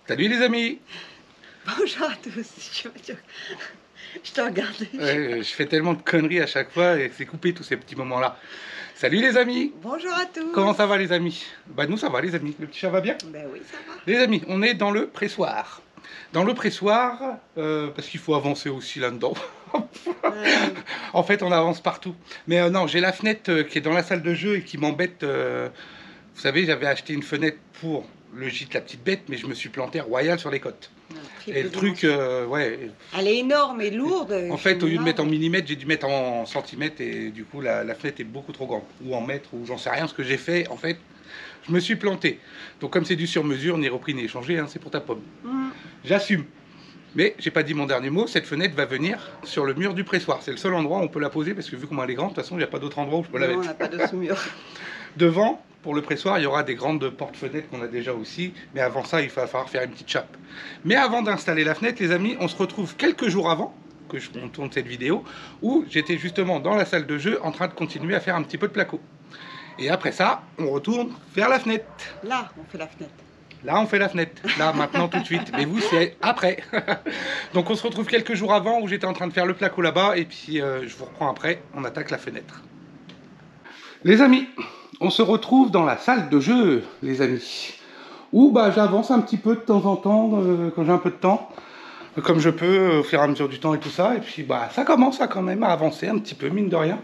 Salut les amis. Bonjour à tous, je te regarde. Je fais tellement de conneries à chaque fois et c'est coupé tous ces petits moments-là. Salut les amis. Bonjour à tous. Comment ça va les amis? Bah nous ça va les amis, le petit chat va bien? Ben oui, ça va. Les amis, on est dans le pressoir. Dans le pressoir, parce qu'il faut avancer aussi là-dedans. En fait, on avance partout. Mais non, j'ai la fenêtre qui est dans la salle de jeu et qui m'embête. Vous savez, j'avais acheté une fenêtre pour le gîte La Petite Bête, mais je me suis planté royal sur les côtes. Et le truc, ouais. Elle est énorme et lourde. En fait, au lieu de mettre en millimètres, j'ai dû mettre en centimètres et du coup, la fenêtre est beaucoup trop grande. Ou en mètres, ou j'en sais rien. Ce que j'ai fait, en fait, je me suis planté. Donc, comme c'est du sur-mesure, ni repris ni échangé, hein, c'est pour ta pomme. J'assume. Mais j'ai pas dit mon dernier mot, cette fenêtre va venir sur le mur du pressoir. C'est le seul endroit où on peut la poser parce que vu comment elle est grande, de toute façon, il n'y a pas d'autre endroit où je peux la mettre. Non, on n'a pas de sous-mur. Devant, pour le pressoir, il y aura des grandes portes-fenêtres qu'on a déjà aussi. Mais avant ça, il va falloir faire une petite chape. Mais avant d'installer la fenêtre, les amis, on se retrouve quelques jours avant que on tourne cette vidéo, où j'étais justement dans la salle de jeu en train de continuer à faire un petit peu de placo. Et après ça, on retourne vers la fenêtre. Là, on fait la fenêtre. Là, on fait la fenêtre. Là, maintenant, tout de suite. Mais vous, c'est après. Donc, on se retrouve quelques jours avant où j'étais en train de faire le placo là-bas. Et puis, je vous reprends après. On attaque la fenêtre. Les amis, on se retrouve dans la salle de jeu, les amis. Où bah, j'avance un petit peu de temps en temps, quand j'ai un peu de temps. Comme je peux, au fur et à mesure du temps et tout ça. Et puis, bah, ça commence à quand même à avancer un petit peu, mine de rien.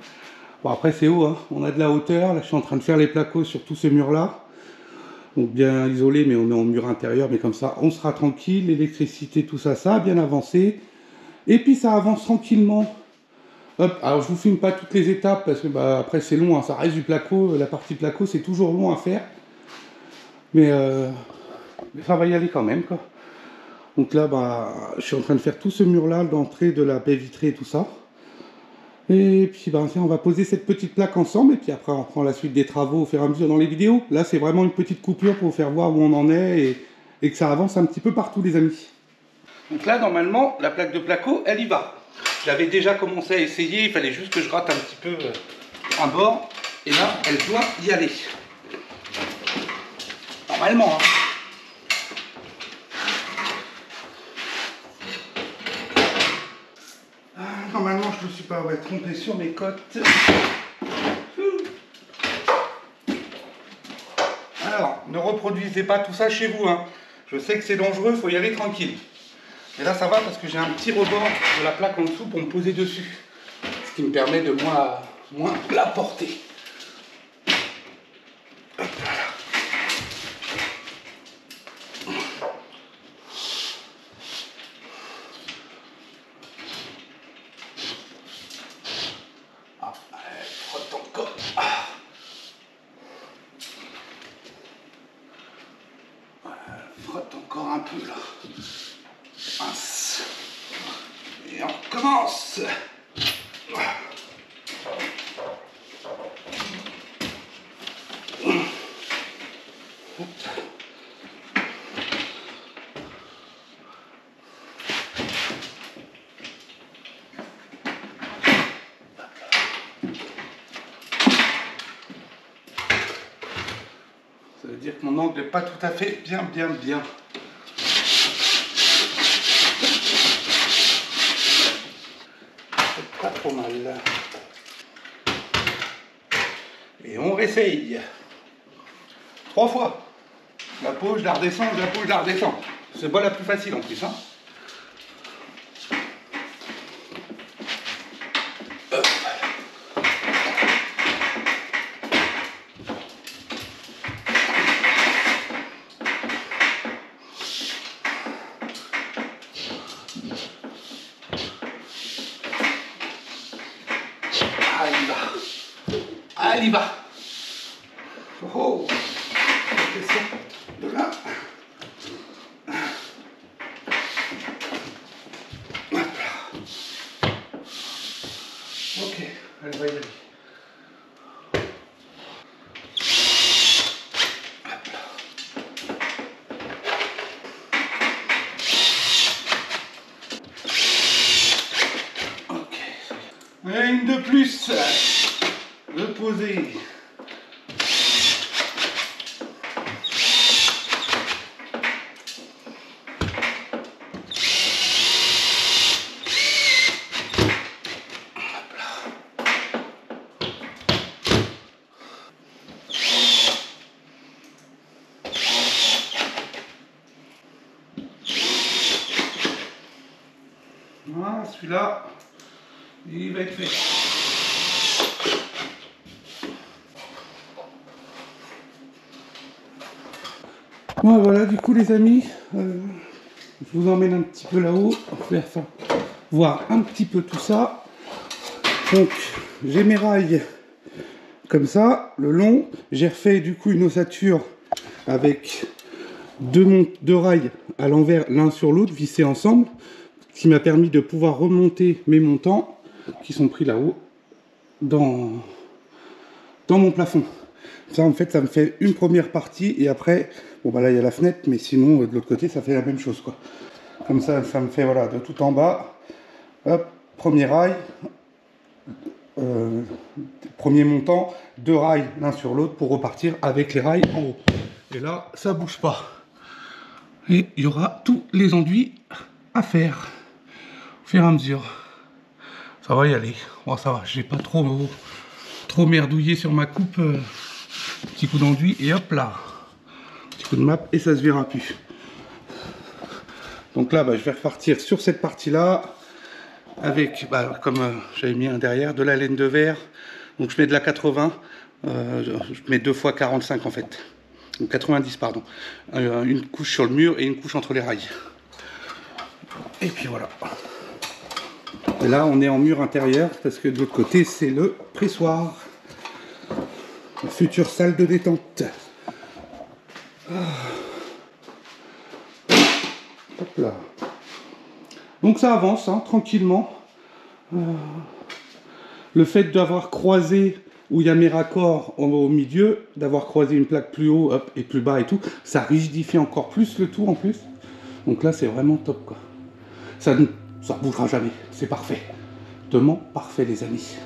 Bon, après, c'est haut, hein. On a de la hauteur. Là, je suis en train de faire les placos sur tous ces murs-là. Donc bien isolé, mais on est en mur intérieur, mais comme ça on sera tranquille, l'électricité, tout ça, ça a bien avancé. Et puis ça avance tranquillement. Hop, alors je vous filme pas toutes les étapes parce que bah, après c'est long, hein, ça reste du placo, la partie placo c'est toujours long à faire. Mais ça va y aller quand même quoi. Donc là bah, je suis en train de faire tout ce mur là, l'entrée de la baie vitrée et tout ça. Et puis bah, on va poser cette petite plaque ensemble et puis après on prend la suite des travaux au fur et à mesure dans les vidéos. Là c'est vraiment une petite coupure pour vous faire voir où on en est et que ça avance un petit peu partout les amis. Donc là normalement la plaque de placo elle y va. J'avais déjà commencé à essayer, il fallait juste que je gratte un petit peu un bord et là elle doit y aller. Normalement hein. Normalement, je ne me suis pas trompé sur mes cotes. Alors, ne reproduisez pas tout ça chez vous. Hein. Je sais que c'est dangereux, il faut y aller tranquille. Et là, ça va parce que j'ai un petit rebord de la plaque en dessous pour me poser dessus. Ce qui me permet de moins la porter. Hop, voilà. Frotte encore. Frotte encore un peu là. Mince. Et on commence. Ça veut dire que mon angle n'est pas tout à fait bien. C'est pas trop mal. Et on réessaye. 3 fois. La pose, je la redescends, je la pose, je la redescends. C'est pas la plus facile en plus. Hein. Elle y va. Oh, c'est ça. De là. Hop là. Ok, elle va y aller. Hop là. Ok. Et une de plus. Reposer. Voilà, celui-là, il va être fait. Bon, voilà, du coup, les amis, je vous emmène un petit peu là-haut, voir un petit peu tout ça. Donc, j'ai mes rails comme ça, le long. J'ai refait du coup une ossature avec deux rails à l'envers, l'un sur l'autre, vissés ensemble, ce qui m'a permis de pouvoir remonter mes montants qui sont pris là-haut dans mon plafond. Ça, en fait, ça me fait une première partie et après, bon bah là il y a la fenêtre, mais sinon de l'autre côté ça fait la même chose quoi. Comme ça, ça me fait voilà de tout en bas. Hop, premier rail, premier montant, deux rails l'un sur l'autre pour repartir avec les rails en haut. Et là, ça bouge pas. Et il y aura tous les enduits à faire au fur et à mesure. Ça va y aller. Bon, ça va, j'ai pas trop merdouillé sur ma coupe. Petit coup d'enduit et hop là. Petit coup de map et ça se verra plus. Donc là, bah, je vais repartir sur cette partie-là avec, bah, comme j'avais mis un derrière, de la laine de verre. Donc je mets de la 80. Je mets 2 fois 45 en fait. Donc 90 pardon. Une couche sur le mur et une couche entre les rails. Et puis voilà. Et là, on est en mur intérieur parce que de l'autre côté, c'est le pressoir. La future salle de détente. Hop là. Donc ça avance hein, tranquillement. Le fait d'avoir croisé où il y a mes raccords au milieu, d'avoir croisé une plaque plus haut hop, et plus bas et tout, ça rigidifie encore plus le tout en plus. Donc là c'est vraiment top quoi. Ça ne bougera jamais, c'est parfait. Vraiment parfait les amis.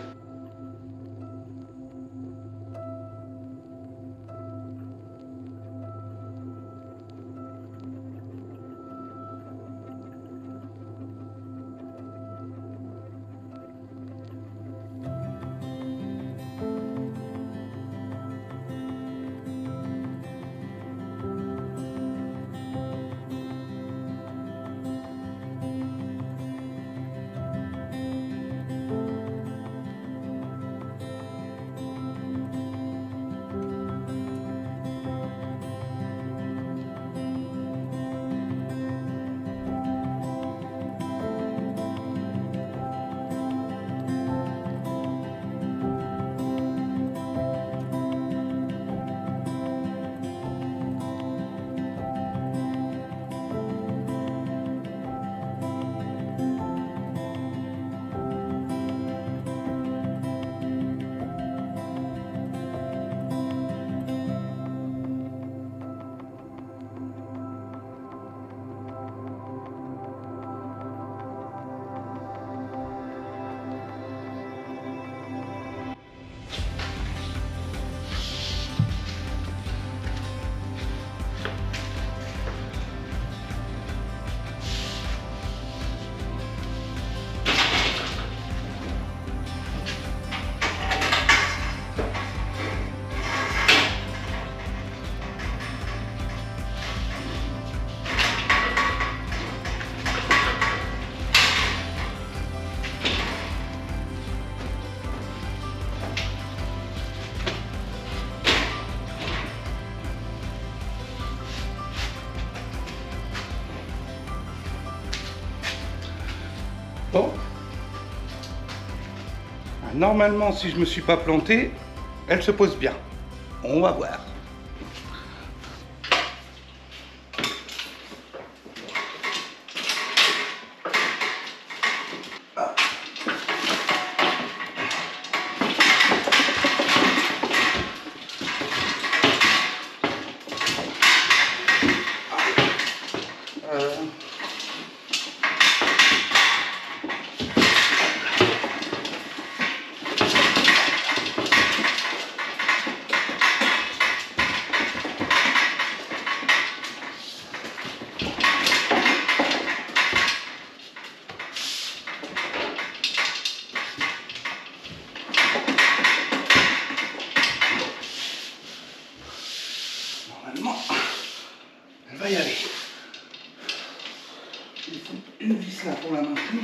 Bon. Normalement, si je me suis pas planté, elle se pose bien. On va voir. Normalement, elle va y aller. Il faut une vis là pour la maintenir.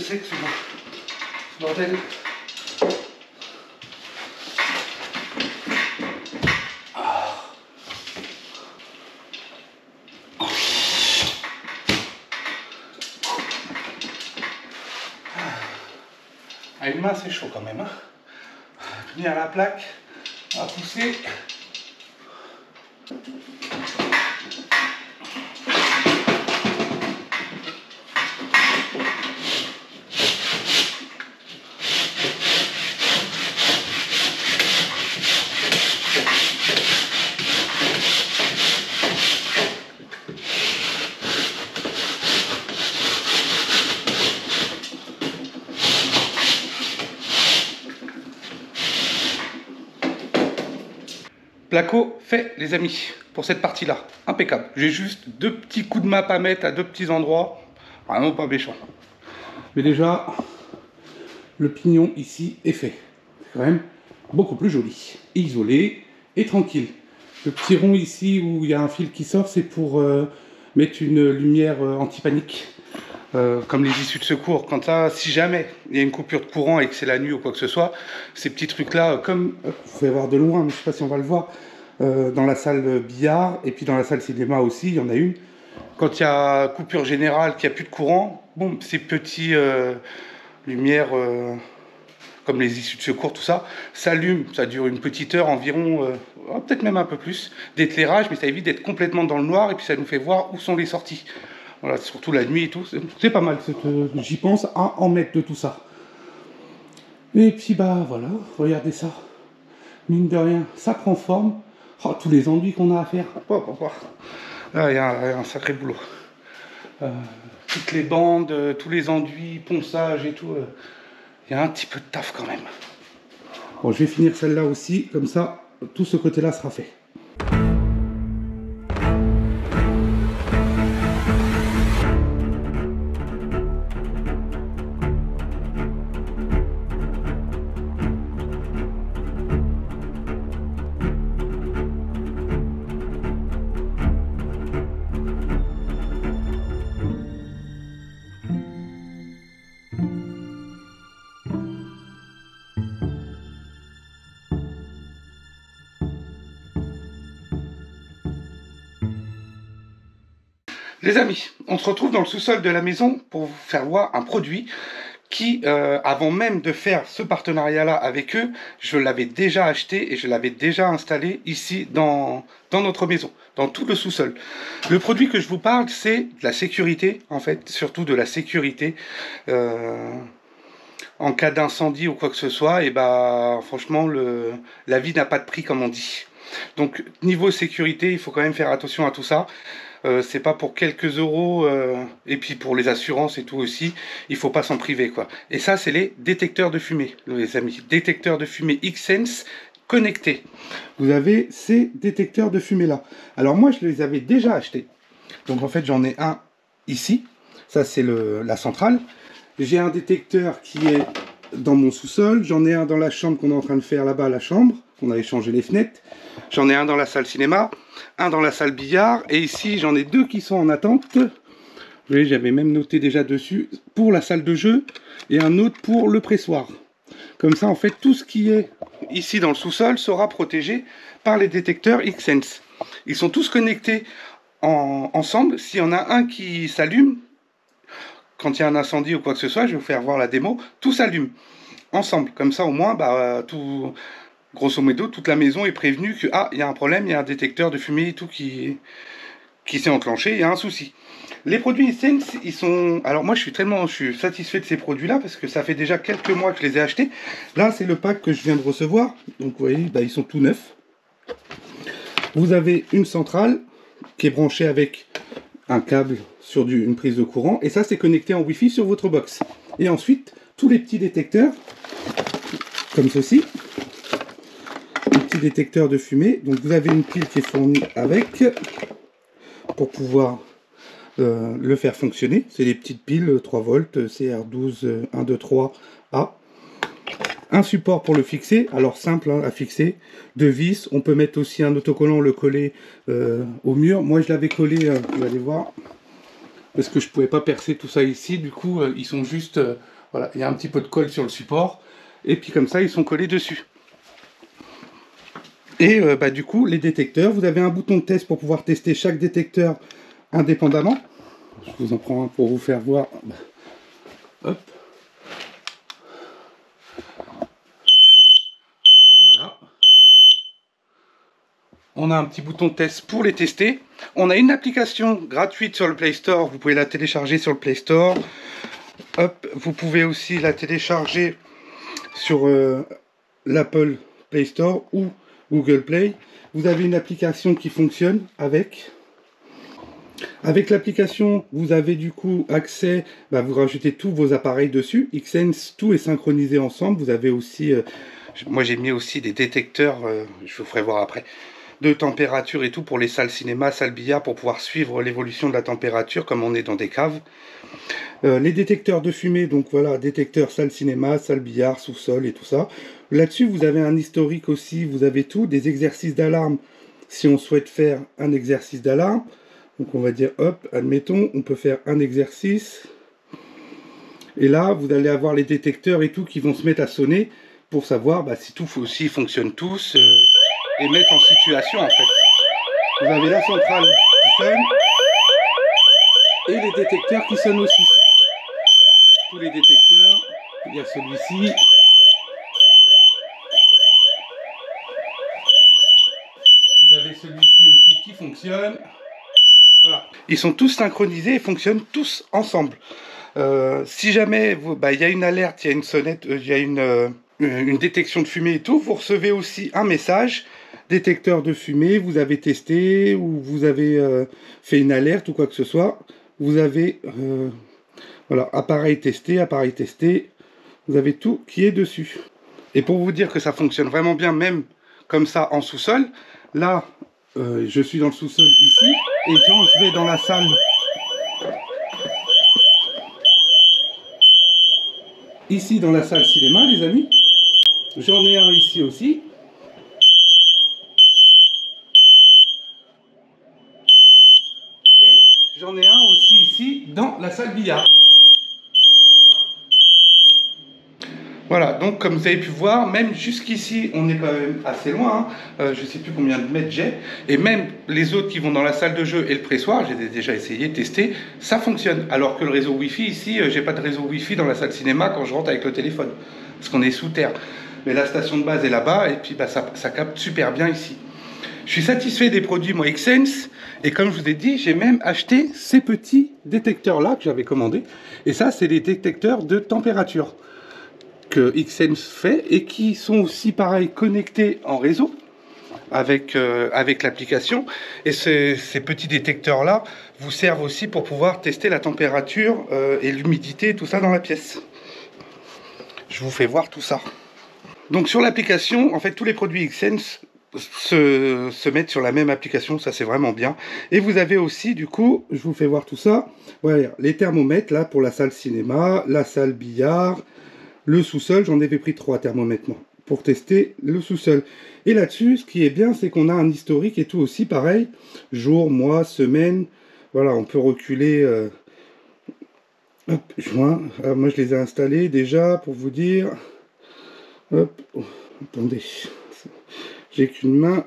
c'est que ce bordel. À une main, c'est chaud quand même. Hein. Tenir la plaque, on va pousser. Placo fait, les amis, pour cette partie-là. Impeccable. J'ai juste 2 petits coups de map à mettre à 2 petits endroits. Vraiment pas méchant. Mais déjà, le pignon ici est fait. C'est quand même beaucoup plus joli. Isolé et tranquille. Le petit rond ici où il y a un fil qui sort, c'est pour mettre une lumière anti-panique. Comme les issues de secours, quand ça, si jamais il y a une coupure de courant et que c'est la nuit ou quoi que ce soit, ces petits trucs là, comme vous pouvez voir de loin, mais je ne sais pas si on va le voir, dans la salle billard et puis dans la salle cinéma aussi, il y en a une. Quand il y a coupure générale, qu'il n'y a plus de courant, bon, ces petits lumières, comme les issues de secours, tout ça, s'allument, ça dure une petite heure environ, peut-être même un peu plus, d'éclairage, mais ça évite d'être complètement dans le noir et puis ça nous fait voir où sont les sorties. Voilà, surtout la nuit et tout, c'est pas mal, j'y pense à en mettre de tout ça. Et puis bah voilà, regardez ça. Mine de rien, ça prend forme. Oh, tous les enduits qu'on a à faire. Là, il y a un sacré boulot. Toutes les bandes, tous les enduits, ponçage et tout. Il y a un petit peu de taf quand même. Bon, je vais finir celle-là aussi, comme ça, tout ce côté-là sera fait. Les amis, on se retrouve dans le sous-sol de la maison pour vous faire voir un produit qui, avant même de faire ce partenariat-là avec eux, je l'avais déjà acheté et je l'avais déjà installé ici dans notre maison, dans tout le sous-sol. Le produit que je vous parle, c'est de la sécurité, en fait, surtout de la sécurité. En cas d'incendie ou quoi que ce soit, et bah franchement, la vie n'a pas de prix, comme on dit. Donc, niveau sécurité, il faut quand même faire attention à tout ça. C'est pas pour quelques euros, et puis pour les assurances et tout aussi, il faut pas s'en priver, quoi. Et ça, c'est les détecteurs de fumée, les amis. Détecteurs de fumée Xsense connectés. Vous avez ces détecteurs de fumée là. Alors moi, je les avais déjà achetés. Donc en fait, j'en ai un ici. Ça, c'est la centrale. J'ai un détecteur qui est dans mon sous-sol. J'en ai un dans la chambre qu'on est en train de faire là-bas, la chambre. On a échangé les fenêtres. J'en ai un dans la salle cinéma, un dans la salle billard, et ici j'en ai 2 qui sont en attente. Vous voyez, j'avais même noté déjà dessus pour la salle de jeu et un autre pour le pressoir. Comme ça, en fait, tout ce qui est ici dans le sous-sol sera protégé par les détecteurs Xsense. Ils sont tous connectés ensemble. S'il y en a un qui s'allume, quand il y a un incendie ou quoi que ce soit, je vais vous faire voir la démo, tout s'allume ensemble. Comme ça, au moins, bah, tout... Grosso modo, toute la maison est prévenue que il y a un problème, il y a un détecteur de fumée et tout qui s'est enclenché, il y a un souci. Les produits Xsense, ils sont... Alors moi, je suis satisfait de ces produits-là parce que ça fait déjà quelques mois que je les ai achetés. Là, c'est le pack que je viens de recevoir. Donc, vous voyez, bah, ils sont tout neufs. Vous avez une centrale qui est branchée avec un câble sur une prise de courant. Et ça, c'est connecté en Wi-Fi sur votre box. Et ensuite, tous les petits détecteurs, comme ceci. Petit détecteur de fumée. Donc vous avez une pile qui est fournie avec pour pouvoir le faire fonctionner. C'est des petites piles 3 volts CR12 123A. Un support pour le fixer, alors simple hein, à fixer, 2 vis. On peut mettre aussi un autocollant, le coller au mur. Moi je l'avais collé, vous allez voir, parce que je pouvais pas percer tout ça ici. Du coup ils sont juste Voilà, il y a un petit peu de colle sur le support. Et puis comme ça, ils sont collés dessus. Et du coup, les détecteurs, vous avez un bouton de test pour pouvoir tester chaque détecteur indépendamment. Je vous en prends un pour vous faire voir. Hop. Voilà. On a un petit bouton de test pour les tester. On a une application gratuite sur le Play Store. Vous pouvez la télécharger sur le Play Store. Hop. Vous pouvez aussi la télécharger sur l'Apple Play Store ou Google Play. Vous avez une application qui fonctionne avec. Avec l'application, vous avez du coup accès, vous rajoutez tous vos appareils dessus. Xsense, tout est synchronisé ensemble. Vous avez aussi, moi j'ai mis aussi des détecteurs, je vous ferai voir après, de température et tout pour les salles cinéma, salles billard, pour pouvoir suivre l'évolution de la température comme on est dans des caves. Les détecteurs de fumée, donc voilà, détecteurs salle cinéma, salle billard, sous-sol et tout ça. Là-dessus, vous avez un historique aussi, vous avez tout, des exercices d'alarme si on souhaite faire un exercice d'alarme. Donc on va dire, hop, admettons, on peut faire un exercice. Et là, vous allez avoir les détecteurs et tout qui vont se mettre à sonner pour savoir si tout aussi fonctionne tous et mettre en situation en fait. Vous avez la centrale qui sonne et les détecteurs qui sonnent aussi. Tous les détecteurs, il y a celui-ci. Vous avez celui-ci aussi qui fonctionne. Voilà. Ils sont tous synchronisés et fonctionnent tous ensemble. Si jamais il y a une alerte, il y a une sonnette, il y a une détection de fumée et tout, vous recevez aussi un message, détecteur de fumée, vous avez testé ou vous avez fait une alerte ou quoi que ce soit. Vous avez voilà, appareil testé, vous avez tout qui est dessus. Et pour vous dire que ça fonctionne vraiment bien, même comme ça en sous-sol, là, je suis dans le sous-sol ici, et quand je vais dans la salle, ici dans la salle cinéma, les amis, j'en ai un ici aussi. Et j'en ai un aussi ici dans la salle billard. Voilà, donc comme vous avez pu voir, même jusqu'ici, on est quand même assez loin. Je ne sais plus combien de mètres j'ai. Et même les autres qui vont dans la salle de jeu et le pressoir, j'ai déjà essayé, testé, ça fonctionne. Alors que le réseau Wi-Fi ici, j'ai pas de réseau Wi-Fi dans la salle cinéma quand je rentre avec le téléphone. Parce qu'on est sous terre. Mais la station de base est là-bas et puis ça capte super bien ici. Je suis satisfait des produits, moi, Xsense. Et comme je vous ai dit, j'ai même acheté ces petits détecteurs-là que j'avais commandés. Et ça, c'est des détecteurs de température que Xsense fait et qui sont aussi pareil connectés en réseau avec l'application. Et ces petits détecteurs là vous servent aussi pour pouvoir tester la température et l'humidité, tout ça dans la pièce. Je vous fais voir tout ça. Donc sur l'application, en fait tous les produits Xsense se mettent sur la même application, ça c'est vraiment bien. Et vous avez aussi du coup, je vous fais voir tout ça, voilà, les thermomètres là pour la salle cinéma, la salle billard, le sous-sol. J'en avais pris 3 thermomètres pour tester le sous-sol. Et là-dessus, ce qui est bien, c'est qu'on a un historique et tout aussi, pareil, jour, mois, semaine. Voilà, on peut reculer. Hop, juin. Alors, moi, je les ai installés déjà pour vous dire. Hop, oh, attendez. J'ai qu'une main.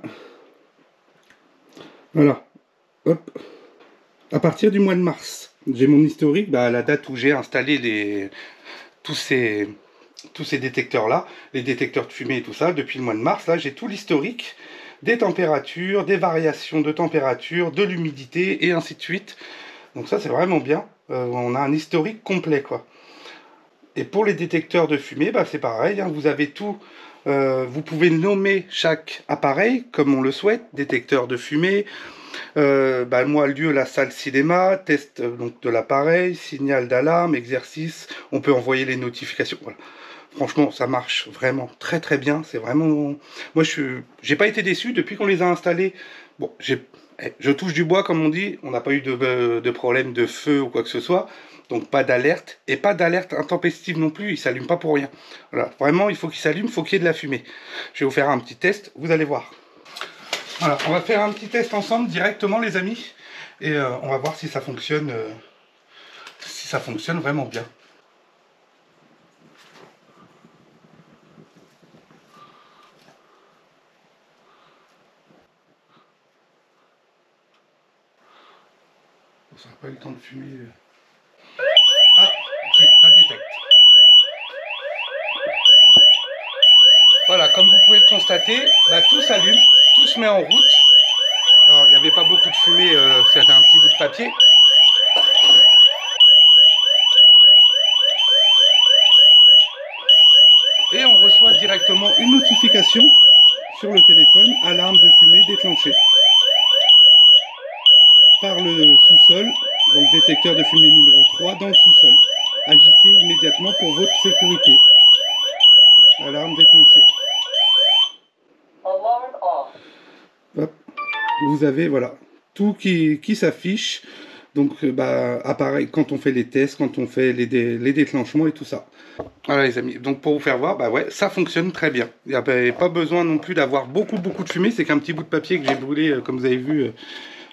Voilà. Hop. À partir du mois de mars, j'ai mon historique, la date où j'ai installé tous ces détecteurs-là, les détecteurs de fumée et tout ça, depuis le mois de mars, là, j'ai tout l'historique des températures, des variations de température, de l'humidité, et ainsi de suite. Donc ça, c'est vraiment bien. On a un historique complet, quoi. Et pour les détecteurs de fumée, c'est pareil, hein, vous avez tout. Vous pouvez nommer chaque appareil, comme on le souhaite, détecteur de fumée, moi, lieu, la salle cinéma, test donc de l'appareil, signal d'alarme, exercice, on peut envoyer les notifications, voilà. Franchement, ça marche vraiment très très bien. C'est vraiment... Moi, j'ai pas été déçu depuis qu'on les a installés. Bon, je touche du bois, comme on dit. On n'a pas eu de problème de feu ou quoi que ce soit. Donc, pas d'alerte. Et pas d'alerte intempestive non plus. Il ne s'allume pas pour rien. Voilà. Vraiment, il faut qu'il s'allume. Il faut qu'il y ait de la fumée. Je vais vous faire un petit test. Vous allez voir. Voilà. On va faire un petit test ensemble directement, les amis. Et on va voir si ça fonctionne. Si ça fonctionne vraiment bien. Ça n'a pas eu le temps de fumer. Ah, ok, ça détecte. Voilà, comme vous pouvez le constater, bah, tout s'allume, tout se met en route. Alors, il n'y avait pas beaucoup de fumée, c'était un petit bout de papier. Et on reçoit directement une notification sur le téléphone, alarme de fumée déclenchée par le sous-sol, donc détecteur de fumée numéro 3 dans le sous-sol. Agissez immédiatement pour votre sécurité. Alarme déclenchée. Hop. Vous avez voilà tout qui s'affiche. Donc bah, appareil quand on fait les tests, quand on fait les déclenchements et tout ça. Voilà les amis, donc pour vous faire voir, bah ouais, ça fonctionne très bien. Il n'y a pas besoin non plus d'avoir beaucoup de fumée, c'est qu'un petit bout de papier que j'ai brûlé, comme vous avez vu,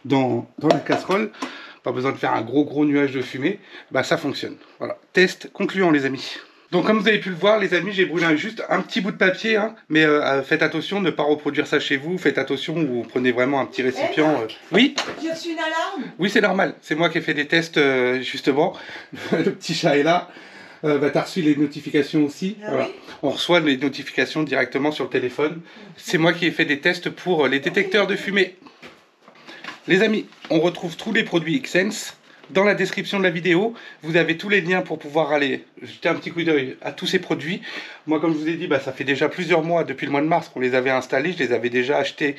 dans la casserole. Pas besoin de faire un gros nuage de fumée, bah ça fonctionne. Voilà, test concluant les amis. Donc comme vous avez pu le voir les amis, j'ai brûlé juste un petit bout de papier, hein, mais faites attention de ne pas reproduire ça chez vous, faites attention, vous prenez vraiment un petit récipient. Oui. Tu as reçu une alarme? Oui c'est normal, c'est moi qui ai fait des tests justement, le petit chat est là. Bah, tu as reçu les notifications aussi. Ah, voilà. oui. On reçoit les notifications directement sur le téléphone. C'est moi qui ai fait des tests pour les détecteurs de fumée. Les amis, on retrouve tous les produits Xsense dans la description de la vidéo. Vous avez tous les liens pour pouvoir aller jeter un petit coup d'œil à tous ces produits. Moi, comme je vous ai dit, bah, ça fait déjà plusieurs mois, depuis le mois de mars, qu'on les avait installés. Je les avais déjà achetés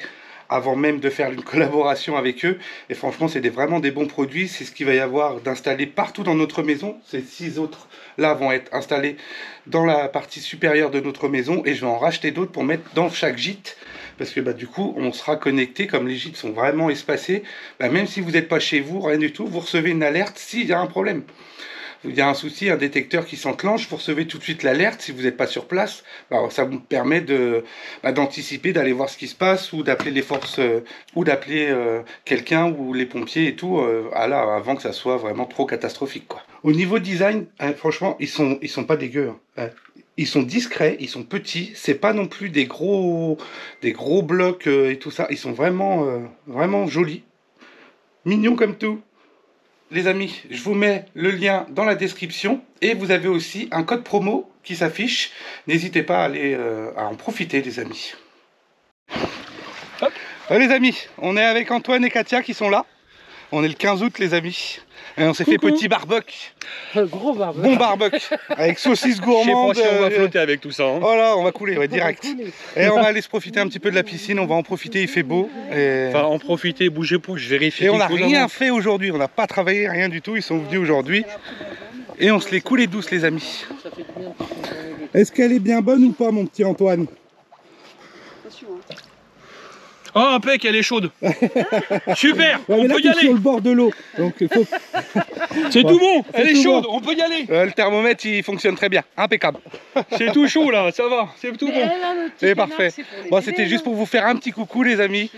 avant même de faire une collaboration avec eux. Et franchement, c'est vraiment des bons produits. C'est ce qu'il va y avoir d'installer partout dans notre maison. Ces 6 autres là vont être installés dans la partie supérieure de notre maison. Et je vais en racheter d'autres pour mettre dans chaque gîte. Parce que bah, du coup, on sera connecté, comme les gîtes sont vraiment espacés. Bah, même si vous n'êtes pas chez vous, rien du tout, vous recevez une alerte s'il y a un problème. Il y a un souci, un détecteur qui s'enclenche, vous recevez tout de suite l'alerte. Si vous n'êtes pas sur place, bah, ça vous permet d'anticiper, d'aller voir ce qui se passe, ou d'appeler les forces, ou d'appeler quelqu'un, ou les pompiers et tout, avant que ça soit vraiment trop catastrophique, quoi. Au niveau design, franchement, ils sont pas dégueux. Hein. Ils sont discrets, ils sont petits, c'est pas non plus des gros blocs et tout ça. Ils sont vraiment jolis, mignons comme tout. Les amis, je vous mets le lien dans la description et vous avez aussi un code promo qui s'affiche. N'hésitez pas à aller à en profiter, les amis. Hop. Les amis, on est avec Antoine et Katia qui sont là. On est le 15 août, les amis. Et on s'est fait petit barbecue. Un gros barbecue. Bon barbecue. Avec saucisse gourmande. Je sais pas si on va flotter avec tout ça. Hein. Voilà, on va couler, ouais, direct. Et on va aller se profiter un petit peu de la piscine. On va en profiter, il fait beau. Et... enfin, en profiter, bougez pas, je vérifie. Et on n'a rien fait aujourd'hui. On n'a pas travaillé, rien du tout. Ils sont venus aujourd'hui. Et on se les coulait douce, les amis. Est-ce qu'elle est bien bonne ou pas, mon petit Antoine? Oh, impec, elle est chaude. Super, ouais, on peut y aller. Sur le bord de l'eau. Donc il faut... C'est tout bon, elle est chaude, on peut y aller. Le thermomètre, il fonctionne très bien, impeccable. C'est tout chaud là, ça va, c'est tout bon. C'est parfait. Bon, c'était juste pour vous faire un petit coucou, les amis.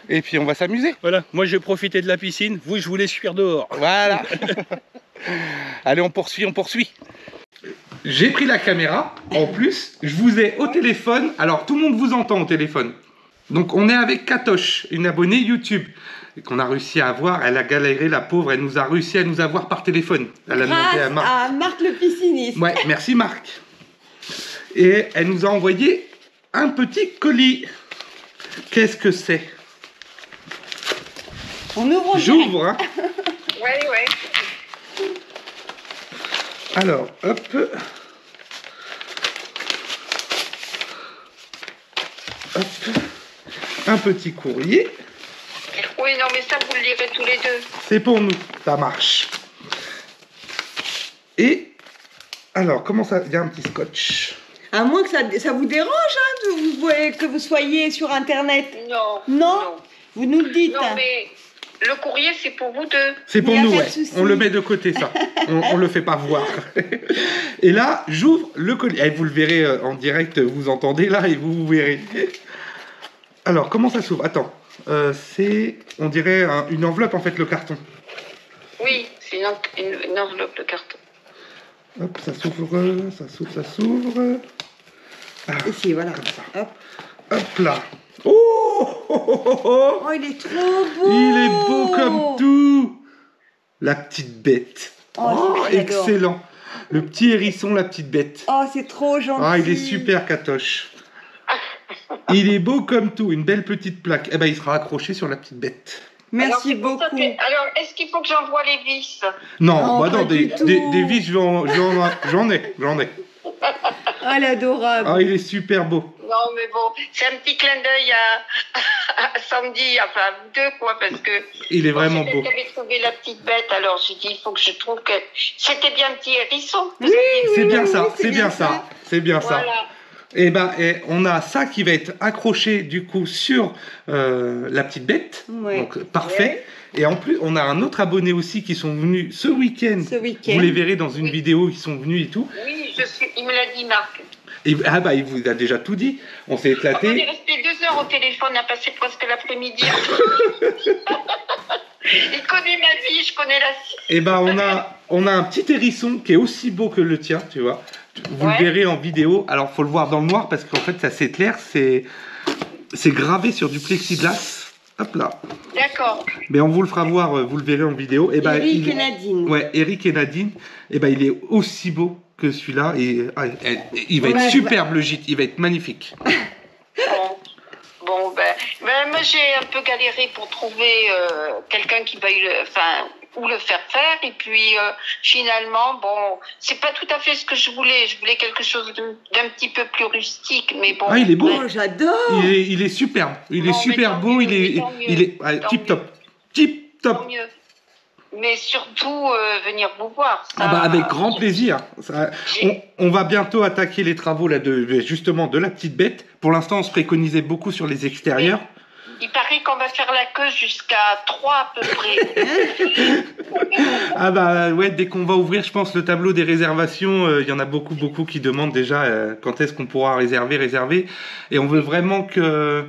Et puis on va s'amuser. Voilà, moi j'ai profité de la piscine, vous je vous laisse fuir dehors. Voilà. Allez, on poursuit. J'ai pris la caméra, en plus, je vous ai au téléphone. Alors tout le monde vous entend au téléphone. Donc on est avec Katoche, une abonnée YouTube qu'on a réussi à avoir. Elle a galéré, la pauvre, elle nous a réussi à nous avoir par téléphone. Elle a demandé à Marc. À Marc le pisciniste. Ouais, merci Marc. Et elle nous a envoyé un petit colis. Qu'est-ce que c'est? On ouvre. J'ouvre. Hein. Ouais. Alors, hop. Hop. Un petit courrier. Oui, non, mais ça, vous le lirez tous les deux. C'est pour nous, ça marche. Et, alors, comment ça... Il y a un petit scotch. À moins que ça vous dérange, hein, que vous soyez sur Internet. Non. Non. Vous nous le dites. Non, mais le courrier, c'est pour vous deux. C'est pour Il y a nous, pas ouais. de souci. On le met de côté, ça. On le fait pas voir. Et là, j'ouvre le colis. Et vous le verrez en direct, vous entendez là et vous verrez. Alors, comment ça s'ouvre? Attends. C'est, on dirait, une enveloppe, en fait, le carton. Oui, c'est une enveloppe, le carton. Hop, ça s'ouvre. Ah, Ici, voilà. comme ça. Hop. Hop là. Oh, Oh, il est trop beau. Il est beau comme tout. la petite bête. Oh, j'adore. Excellent. Le petit hérisson, la petite bête. Oh, c'est trop gentil. Ah, il est super, Katoche. Il est beau comme tout, une belle petite plaque. Eh ben, il sera accroché sur la petite bête. Merci Alors, beaucoup. Alors, est-ce qu'il faut que j'envoie les vis? Non, Non, bah pas non, du tout. des vis, j'en ai. Oh, elle est adorable. Ah, il est super beau. Non, mais bon, c'est un petit clin d'œil à samedi, enfin, à vous deux, quoi, parce que... Il est vraiment c'est beau. J'avais trouvé la petite bête, alors j'ai dit, il faut que je trouve que... C'était bien un petit hérisson. Oui, C'est oui, bien oui, ça, oui, c'est bien ça. C'est bien ça. Voilà. Et ben, on a ça qui va être accroché du coup sur la petite bête. Ouais. Donc parfait. Et en plus, on a un autre abonné aussi qui sont venus ce week-end. Ce week-end. Vous les verrez dans une Oui. vidéo, ils sont venus et tout. Oui, il me l'a dit, Marc. Et, ah bah, il vous a déjà tout dit. On s'est On est éclaté. resté 2 heures au téléphone, on a passé presque l'après-midi. Il connaît ma vie, je connais la sienne. Et ben, on a un petit hérisson qui est aussi beau que le tien, tu vois. Vous Ouais. le verrez en vidéo. Alors, faut le voir dans le noir parce qu'en fait, ça s'éclaire. C'est gravé sur du plexiglas. Hop là. D'accord. Mais on vous le fera voir, vous le verrez en vidéo. Et ben, Eric et Nadine. Ouais, Eric et Nadine, et ben, il est aussi beau que celui-là. Et il va être Ouais, superbe le gîte, il va être magnifique. Bon, ben, moi j'ai un peu galéré pour trouver quelqu'un qui veuille ou le faire faire. Et puis finalement, bon, c'est pas tout à fait ce que je voulais. Je voulais quelque chose d'un petit peu plus rustique, mais bon. Ah, il est beau. Oh, j'adore. Il est superbe. Il est Bon, super mais tant beau. mieux, Il est, mais tant mieux, il est tant tip mieux. top. Tip Tant top. mieux. Mais surtout venir vous voir. Ça, Ah bah, avec grand plaisir. Ça, on va bientôt attaquer les travaux là justement de la petite bête. Pour l'instant, on se préconisait beaucoup sur les extérieurs. Il paraît qu'on va faire la queue jusqu'à 3 à peu près. Ah bah ouais, dès qu'on va ouvrir, je pense, le tableau des réservations, il y en a beaucoup qui demandent déjà quand est-ce qu'on pourra réserver. Et on veut vraiment que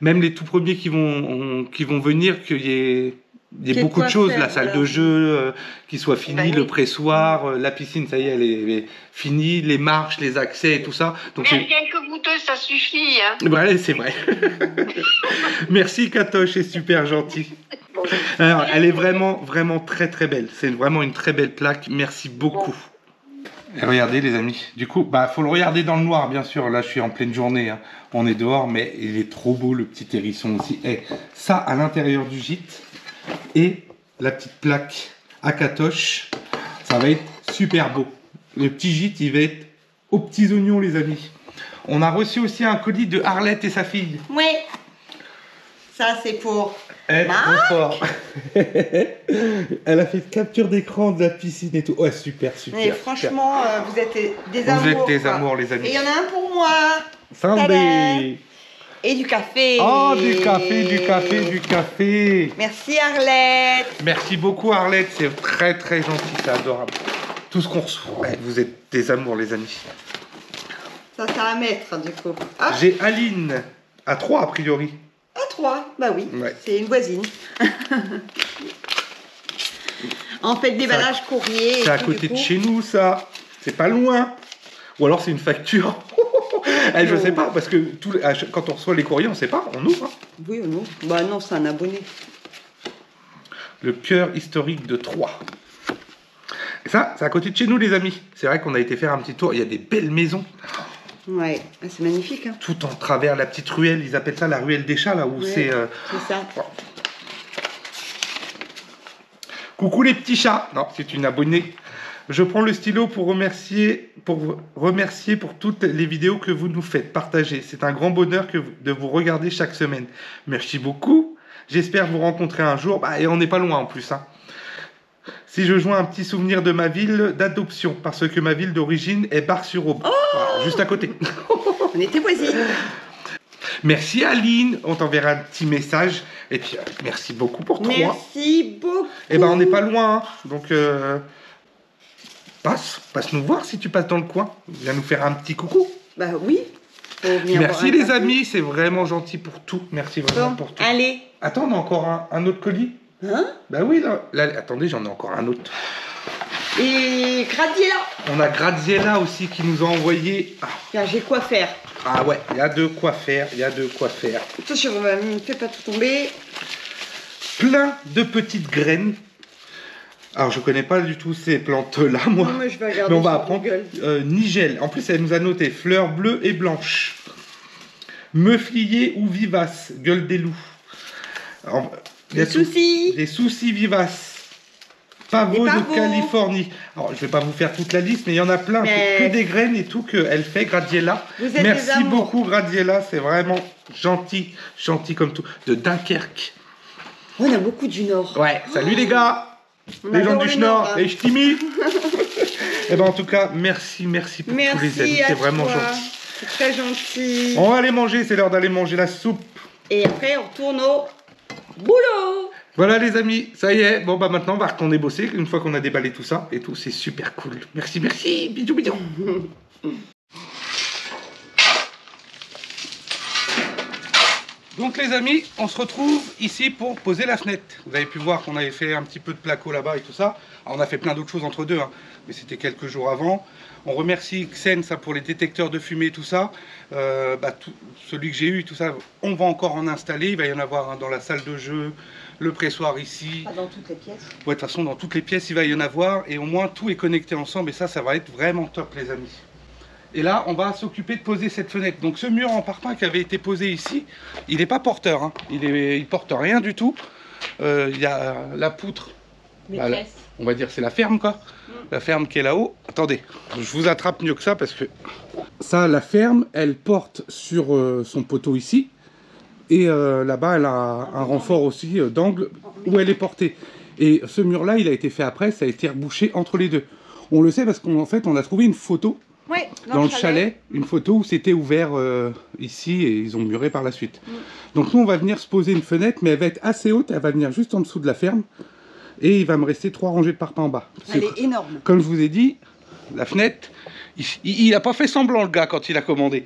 même les tout premiers qui vont venir, qu'il y ait beaucoup de choses, faire, la salle voilà. de jeu qui soit finie, Ben oui. le pressoir, la piscine, ça y est, elle est finie, les marches, les accès et tout ça. Donc Mais rien que vous deux, ça suffit. Hein. ouais, c'est vrai. Merci Katoche, c'est super gentil. Bon. Alors, elle est vraiment très belle. C'est vraiment une très belle plaque. Merci beaucoup. Et regardez les amis. Du coup, faut le regarder dans le noir, bien sûr. Là, je suis en pleine journée. Hein. On est dehors, mais il est trop beau le petit hérisson aussi. Et ça, à l'intérieur du gîte. Et la petite plaque à Katoche. Ça va être super beau. Le petit gîte, il va être aux petits oignons, les amis. On a reçu aussi un colis de Arlette et sa fille. Oui. Ça, c'est pour... Elle est Marc trop fort. Elle a fait une capture d'écran de la piscine et tout. Ouais, super. Mais franchement, vous êtes des Vous amours. êtes des quoi. amours, les amis. Et il y en a un pour moi. Sunday. Et du café. Oh, du café. Merci Arlette. Merci beaucoup, Arlette. C'est très gentil, c'est adorable. Tout ce qu'on reçoit. Ouais, vous êtes des amours, les amis. Ça à mettre, du coup. Ah, J'ai Aline, à 3 a priori. à 3. Bah oui, Ouais. c'est une voisine. En fait, déballage courrier. et C'est à tout, côté du de coup. chez nous, ça. C'est pas loin. Ou alors c'est une facture. Je sais pas, parce que quand on reçoit les courriers, on sait pas, on ouvre. Hein. Oui ou non? Bah non, c'est un abonné. Le cœur historique de Troyes. Et ça, c'est à côté de chez nous, les amis. C'est vrai qu'on a été faire un petit tour. Il y a des belles maisons, Ouais, ah, c'est magnifique. Hein. tout en travers la petite ruelle. Ils appellent ça la ruelle des chats, là où Ouais, c'est. C'est ça. Coucou les petits chats. Non, c'est une abonnée. Je prends le stylo pour remercier pour toutes les vidéos que vous nous faites partager. C'est un grand bonheur de vous regarder chaque semaine. Merci beaucoup. J'espère vous rencontrer un jour. Et on n'est pas loin en plus. Hein. Si je joins un petit souvenir de ma ville d'adoption, parce que ma ville d'origine est Bar-sur-Aube. Voilà, juste à côté. On était voisines. Merci Aline. On t'enverra un petit message. Et puis, merci beaucoup pour toi. Merci beaucoup. Eh ben, on n'est pas loin. Hein. Donc, passe nous voir si tu passes dans le coin. Viens nous faire un petit coucou. Bah oui. Faut venir boire Merci un les café. amis, c'est vraiment gentil pour tout. Merci vraiment Bon, pour tout. allez. Attends, on a encore un autre colis. Hein? Bah oui, là, attendez, j'en ai encore un autre. Et Gradiela. On a Graziella aussi qui nous a envoyé. Tiens, j'ai quoi faire. Ah ouais, il y a de quoi faire, Attention, ne fais pas tout tomber. Plein de petites graines. Alors je connais pas du tout ces plantes-là, moi. Non, mais je vais regarder Mais on va sur apprendre. Google. Nigel. En plus, elle nous a noté fleurs bleues et blanches. Meuflier ou vivace, gueule des loups. Alors, il y a Des tout. soucis. Des soucis vivaces. Pavot Des de pavots. Californie. Alors, je vais pas vous faire toute la liste, mais il y en a plein. Mais- C'est que des graines et tout qu'elle fait, Gradiella. Vous êtes des Merci amours. beaucoup, Gradiella. C'est vraiment gentil. Gentil comme tout. De Dunkerque. On a beaucoup du Nord. Ouais, salut les gars. On Les gens adore du le Schnorr, Nord, hein. les ch'timis. Et ben en tout cas, merci pour tous les amis. Merci à C'est vraiment toi. gentil. C'est très gentil. On va aller manger, c'est l'heure d'aller manger la soupe. Et après, on retourne au boulot. Voilà les amis, ça y est. Bon bah maintenant on va retourner bosser une fois qu'on a déballé tout ça et tout. C'est super cool. Merci, merci. Bisous, bisous. Donc les amis, on se retrouve ici pour poser la fenêtre. Vous avez pu voir qu'on avait fait un petit peu de placo là-bas et tout ça. Alors, on a fait plein d'autres choses entre deux, hein, mais c'était quelques jours avant. On remercie Xen ça, pour les détecteurs de fumée, tout ça. Celui que j'ai eu, tout ça, on va encore en installer. Il va y en avoir dans la salle de jeu, le pressoir ici. Pas dans toutes les pièces. Ouais, de toute façon, dans toutes les pièces, il va y en avoir. Et au moins, tout est connecté ensemble. Et ça va être vraiment top, les amis. Et là, on va s'occuper de poser cette fenêtre. Donc ce mur en parpaing qui avait été posé ici, il n'est pas porteur. Hein. Il porte rien du tout. Il y a la poutre. Maîtresse. On va dire c'est la ferme quoi. La ferme qui est là-haut. Attendez, je vous attrape mieux que ça parce que... Ça, la ferme, elle porte sur son poteau ici. Et là-bas, elle a un renfort aussi d'angle où elle est portée. Et ce mur-là, il a été fait après, ça a été rebouché entre les deux. On le sait parce qu'en fait, on a trouvé une photo. Oui, Dans le chalet, une photo où c'était ouvert ici et ils ont muré par la suite. Donc nous on va venir se poser une fenêtre mais elle va être assez haute, elle va venir juste en dessous de la ferme et il va me rester 3 rangées de parpaing en bas. Parce Elle que, est énorme. comme je vous ai dit, la fenêtre, il a pas fait semblant le gars quand il a commandé.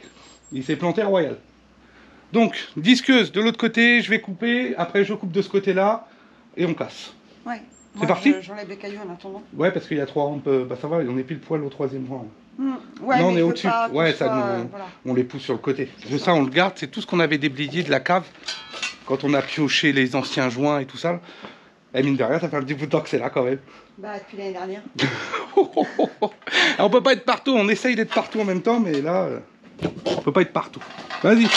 Il s'est planté royal. Donc disqueuse de l'autre côté, je vais couper, après je coupe de ce côté-là et on casse. Ouais. C'est parti. J'enlève les cailloux en attendant. Ouais parce qu'il y a 3 rampes, bah ça va, on est pile poil au 3e rang. Ouais, non, on mais est il faut au-dessus. pas que Ouais, ce ça soit, nous, voilà. on les pousse sur le côté. Ça, on le garde. C'est tout ce qu'on avait déblayé de la cave. Quand on a pioché les anciens joints et tout ça. Et mine de rien, ça fait un petit bout de temps que c'est là quand même. Bah, depuis l'année dernière. On peut pas être partout. On essaye d'être partout en même temps, mais là, on peut pas être partout. Vas-y.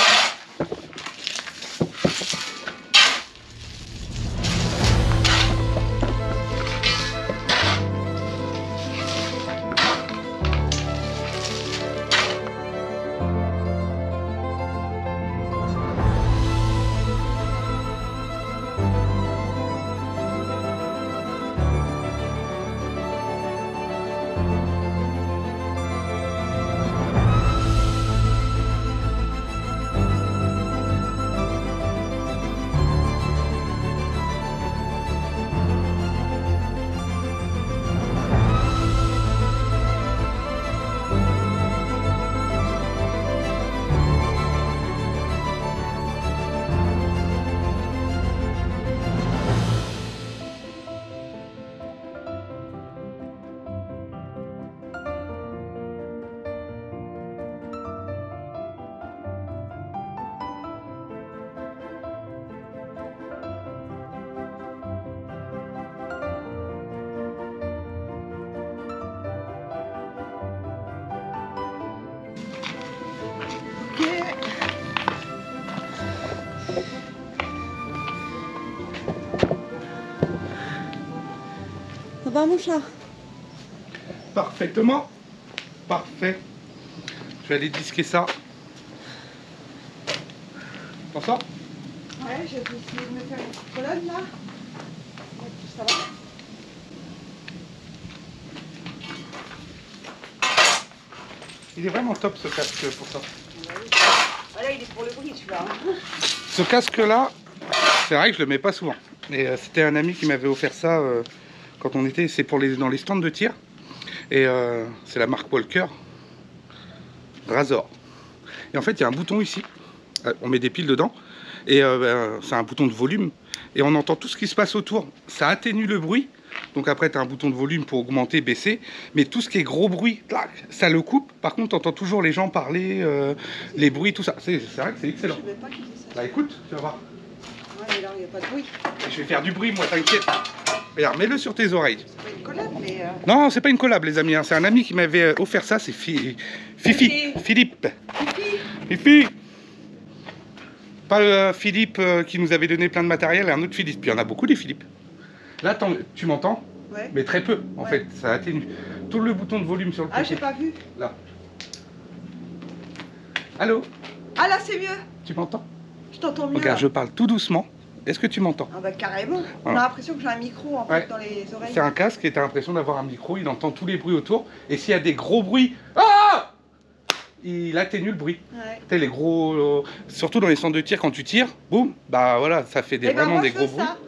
Ça va, mon chat? Parfaitement. Parfait. Je vais aller disquer ça. T'en sors? Ouais, je vais essayer de me faire une petite colonne là. Ça va? Il est vraiment top ce casque pour ça. Voilà, il est pour le bruit celui-là. Hein. Ce casque-là, c'est vrai que je le mets pas souvent. Et c'était un ami qui m'avait offert ça quand on était, c'est pour dans les stands de tir. Et c'est la marque Walker Razor. Et en fait, il y a un bouton ici. On met des piles dedans. Et c'est un bouton de volume. Et on entend tout ce qui se passe autour. Ça atténue le bruit. Donc après, tu as un bouton de volume pour augmenter, baisser. Mais tout ce qui est gros bruit, clac, ça le coupe. Par contre, tu entends toujours les gens parler, les bruits, tout ça. C'est vrai que c'est excellent. Je ne savais pas qu'il faisait ça. Bah écoute, tu vas voir. Ouais, mais là, il n'y a pas de bruit. Je vais faire du bruit, moi, t'inquiète. Regarde, mets-le sur tes oreilles. C'est pas une collab, mais... Non, c'est pas une collab, les amis. Hein. C'est un ami qui m'avait offert ça. C'est Fifi. Philippe. Fifi. Pas le Philippe qui nous avait donné plein de matériel, un autre Philippe. Puis il y en a beaucoup des Philippe. Là, tu m'entends? Ouais. Mais très peu, en fait. Ça atténue. Tourne le bouton de volume sur le côté. Ah, j'ai pas vu. Là. Allô? Ah, là, c'est mieux. Tu m'entends? Je t'entends mieux. Regarde, là. je parle tout doucement. Est-ce que tu m'entends? Ah bah carrément. On Voilà. a l'impression que j'ai un micro en fait Ouais. dans les oreilles. C'est un casque et tu as l'impression d'avoir un micro. Il entend tous les bruits autour. Et s'il y a des gros bruits, ah! Il atténue le bruit. Ouais. Tu sais, les gros... surtout dans les centres de tir, quand tu tires, boum, bah voilà, ça fait Eh ben, vraiment moi, des je gros fais bruits. ça.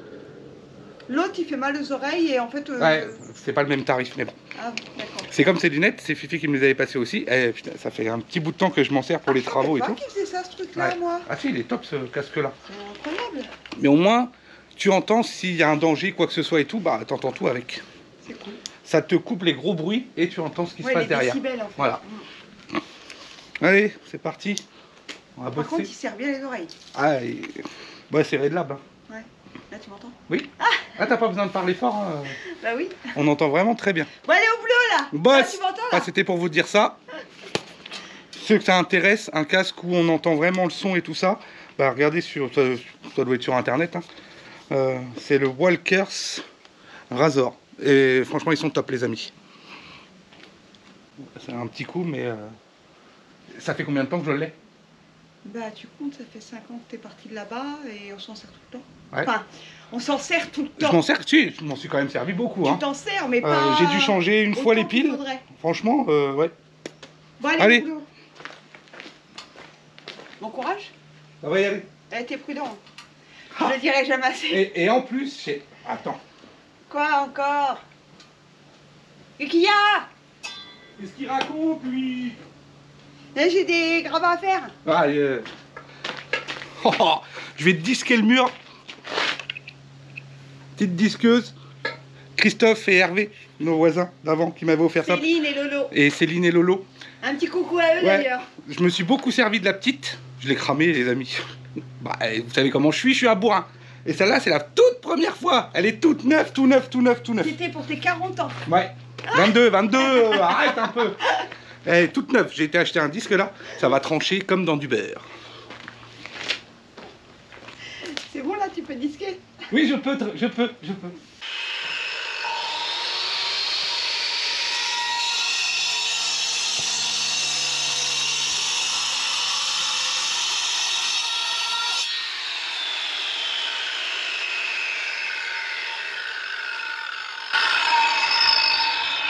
L'autre il fait mal aux oreilles et en fait... Ouais, c'est pas le même tarif, mais bon. Ah, d'accord. C'est comme ces lunettes, c'est Fifi qui me les avait passées aussi. Eh, putain, ça fait un petit bout de temps que je m'en sers pour les travaux et Je tout. sais pas qui faisait ça, ce truc-là, Ouais. moi. Ah si, il est top ce casque-là. C'est incroyable. Mais au moins, tu entends s'il y a un danger, quoi que ce soit et tout, bah t'entends tout avec. C'est cool. Ça te coupe les gros bruits et tu entends ce qui se Ouais, passe les derrière. décibels, en fait. Voilà. Mm. Allez, c'est parti. On va Par bosser. contre, il serre bien les oreilles. Ah, et... bah, c'est Red Lab. Hein. Ouais. Là, tu m'entends? Oui. Ah, t'as pas besoin de parler fort. Hein. Bah oui. On entend vraiment très bien. Bon, allez au boulot, là. Boss. Là, tu m'entends, là? Ah, c'était pour vous dire ça. Ceux que ça intéresse, un casque où on entend vraiment le son et tout ça, bah regardez sur, ça doit être sur internet. Hein. C'est le Walkers Razor. Et franchement, ils sont top, les amis. C'est un petit coup, mais ça fait combien de temps que je l'ai? Bah, tu comptes, ça fait 5 ans que t'es parti de là-bas et on s'en sert tout le temps. Ouais. Enfin, on s'en sert tout le Je temps. m'en sers, si, je m'en suis quand même servi beaucoup. Tu Hein. t'en sers, mais pas... J'ai dû changer une fois les autant qu'il piles. faudrait. Franchement, ouais. Bon, allez, Allez. au boulot. Bon courage. Ça va y aller. Eh, t'es prudent. Ah. Je le dirai jamais assez. Et en plus, attends. Quoi encore? Et qu'il y a? Qu'est-ce qu'il raconte, lui? Eh, j'ai des gravats à faire. Ah, oh, oh, je vais te disquer le mur. Petite disqueuse. Christophe et Hervé, nos voisins d'avant, qui m'avaient offert ça. Céline et Lolo. Et Céline et Lolo. Un petit coucou à eux Ouais. d'ailleurs. Je me suis beaucoup servi de la petite. Je l'ai cramée, les amis. Bah, vous savez comment je suis un bourrin. Et celle-là, c'est la toute première fois. Elle est toute neuve, tout neuf, tout neuf, tout neuf. C'était pour tes 40 ans. Ouais. 22, arrête un peu. Elle est toute neuve. J'ai été acheter un disque là. Ça va trancher comme dans du beurre. C'est bon là, tu peux disquer. Oui, je peux.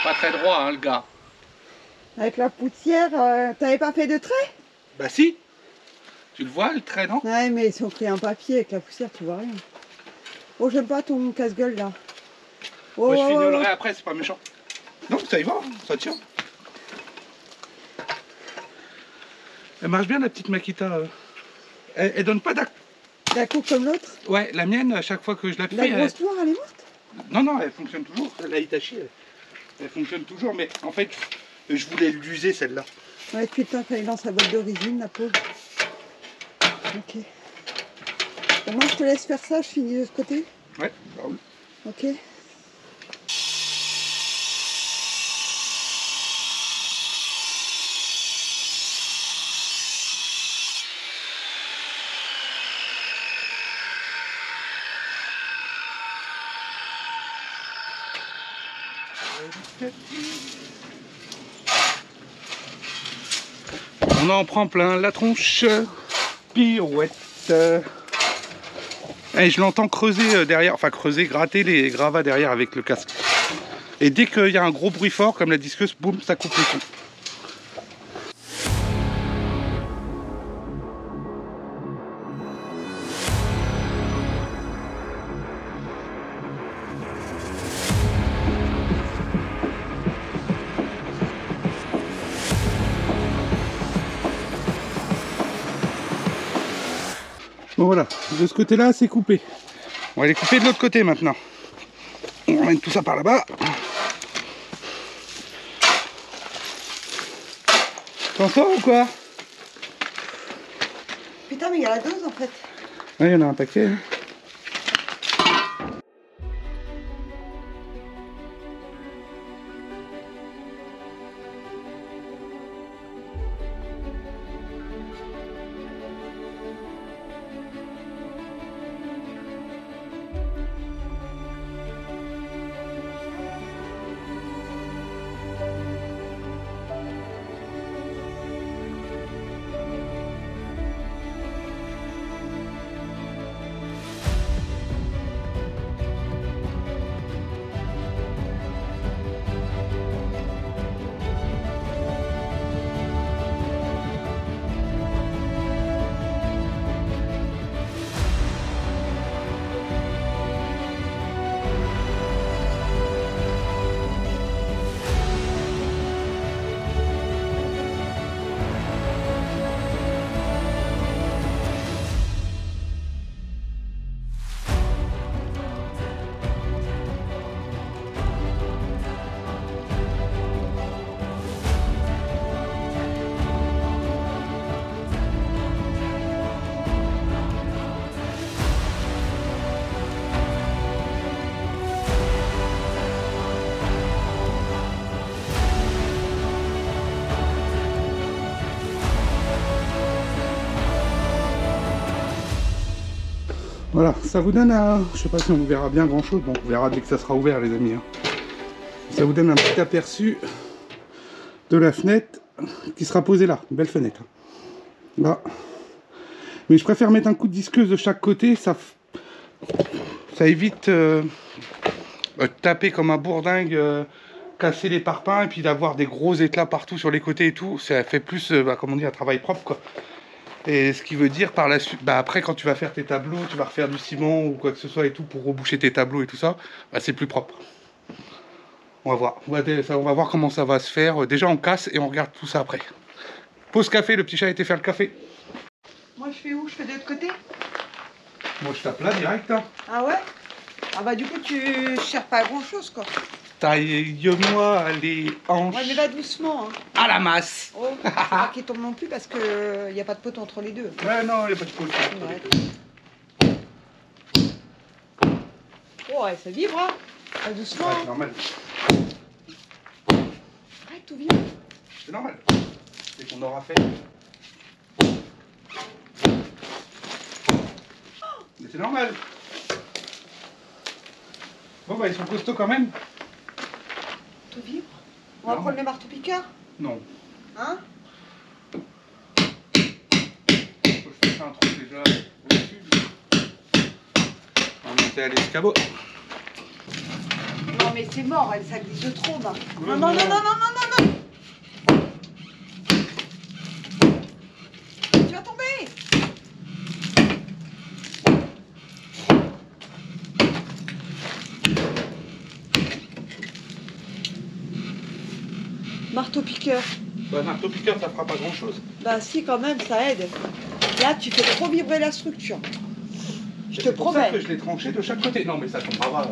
Pas très droit, hein, le gars. Avec la poussière, t'avais pas fait de trait? Bah si. Tu le vois, le trait, non? Ouais, mais ils ont pris un papier avec la poussière, tu vois rien. Oh, j'aime pas ton casse-gueule là. Oh, Moi, je oh, fignolerai oh. après, c'est pas méchant. Non, ça y va, ça tient. Elle marche bien, la petite Makita. Elle donne pas d'acte. D'un coup comme l'autre. Ouais, la mienne, à chaque fois que je l'appuie, La grosse noire, elle est morte. Non, elle fonctionne toujours. La Hitachi, elle fonctionne toujours, mais en fait, je voulais l'user celle-là. Ouais, depuis le temps qu'elle est dans sa boîte d'origine, la pauvre. Ok. Bon, moi, je te laisse faire ça, je finis de ce côté. Ouais, bah oui. Ok. On en prend plein la tronche. Pirouette. Et je l'entends creuser derrière, enfin creuser, gratter les gravats derrière avec le casque. Et dès qu'il y a un gros bruit fort, comme la disqueuse, boum, ça coupe le son. Bon voilà, de ce côté-là, c'est coupé. On va les couper de l'autre côté maintenant. On ramène tout ça par là-bas. T'en sors ou quoi? Putain, mais il y a la dose en fait. Ouais, il y en a un paquet. Hein. Voilà, ça vous donne un... Je sais pas si on verra bien grand chose, bon on verra dès que ça sera ouvert les amis. Hein. Ça vous donne un petit aperçu de la fenêtre qui sera posée là, une belle fenêtre. Là. Mais je préfère mettre un coup de disqueuse de chaque côté, ça évite de taper comme un bourdingue, casser les parpaings et puis d'avoir des gros éclats partout sur les côtés et tout. Ça fait plus, comme on dit, un travail propre quoi. Et ce qui veut dire par la suite, après quand tu vas faire tes tableaux, tu vas refaire du ciment ou quoi que ce soit et tout pour reboucher tes tableaux et tout ça, c'est plus propre. On va voir. On va voir comment ça va se faire. Déjà on casse et on regarde tout ça après. Pause café, le petit chat a été faire le café. Moi je fais où? Je fais de l'autre côté? Moi je tape là direct. Hein. Ah ouais? Ah bah du coup tu cherches pas grand chose quoi. Taille-moi les hanches. Ouais mais va doucement hein. À la masse. Oh, faut pas qu'il tombe non plus parce que y a pas de poteau entre les deux. Ouais non, il n'y a pas de poteau. Oh ouais, ça vibre hein. Va doucement. Ouais, c'est normal. Arrête, tout vibre. C'est normal. C'est qu'on aura fait. Mais c'est normal. Bon bah ils sont costauds quand même. Tout vibre. On va prendre le marteau-piqueur? Non. Hein? Faut que je fasse un trou déjà au-dessus. On va monter à l'escabeau. Non mais c'est mort, elle, ça glisse de trop là. Ouais, Non, non, non, non, non, non, non. Tu vas tomber. Marteau-piqueur. Bah marteau-piqueur ça fera pas grand chose. Bah si quand même, ça aide. Là tu fais trop vibrer la structure. Je te C'est pour ça promets. que je l'ai tranché de chaque côté. Non mais ça tombera.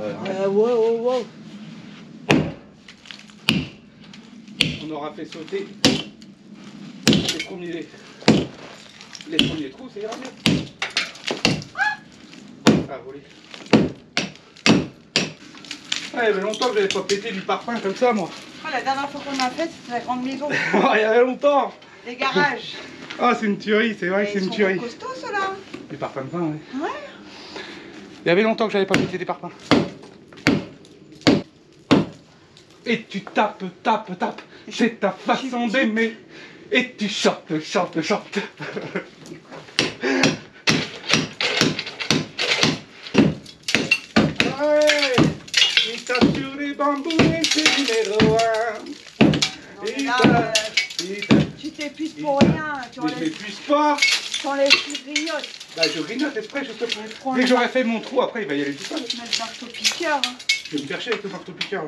Wow, wow. On aura fait sauter les premiers trous, c'est ira mieux. Ah, volé. Ouais, il y avait longtemps que j'avais pas pété du parfum comme ça, moi. Oh, la dernière fois qu'on a fait, c'était la grande maison. Il y avait longtemps. Les garages. Ah, c'est une tuerie, c'est vrai que c'est une tuerie. Ils sont costauds, ceux-là. Du parfum de vin, ouais. Ouais. Il y avait longtemps que j'avais pas pété des parfums. Et tu tapes. C'est ta façon d'aimer. Et tu chantes. Ouais, il tape sur les bambous et c'est numéro 1. Non, mais là, tu t'épuises pour rien. Tu Mais je enlèves m'épuise pas. tes grignotes. Bah je grignote exprès, je sais pas. prends Dès que le j'aurai fait mon trou, après il va y aller tout seul. Tu mets le marteau-piqueur. Hein. Je vais me faire chier avec le marteau-piqueur.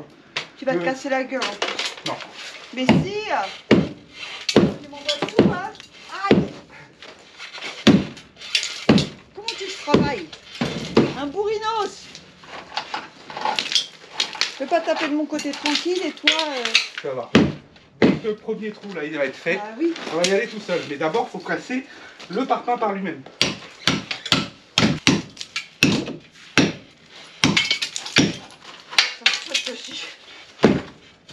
Tu vas te casser la gueule. En plus. Non. Mais si. Tu m'envoies tout, hein. Aïe. Comment tu travailles? Un bourrinos. Je vais pas taper de mon côté tranquille et toi... Ça va. Le premier trou là, il va être fait. Ah oui. On va y aller tout seul. Mais d'abord, il faut casser le parpaing par lui-même.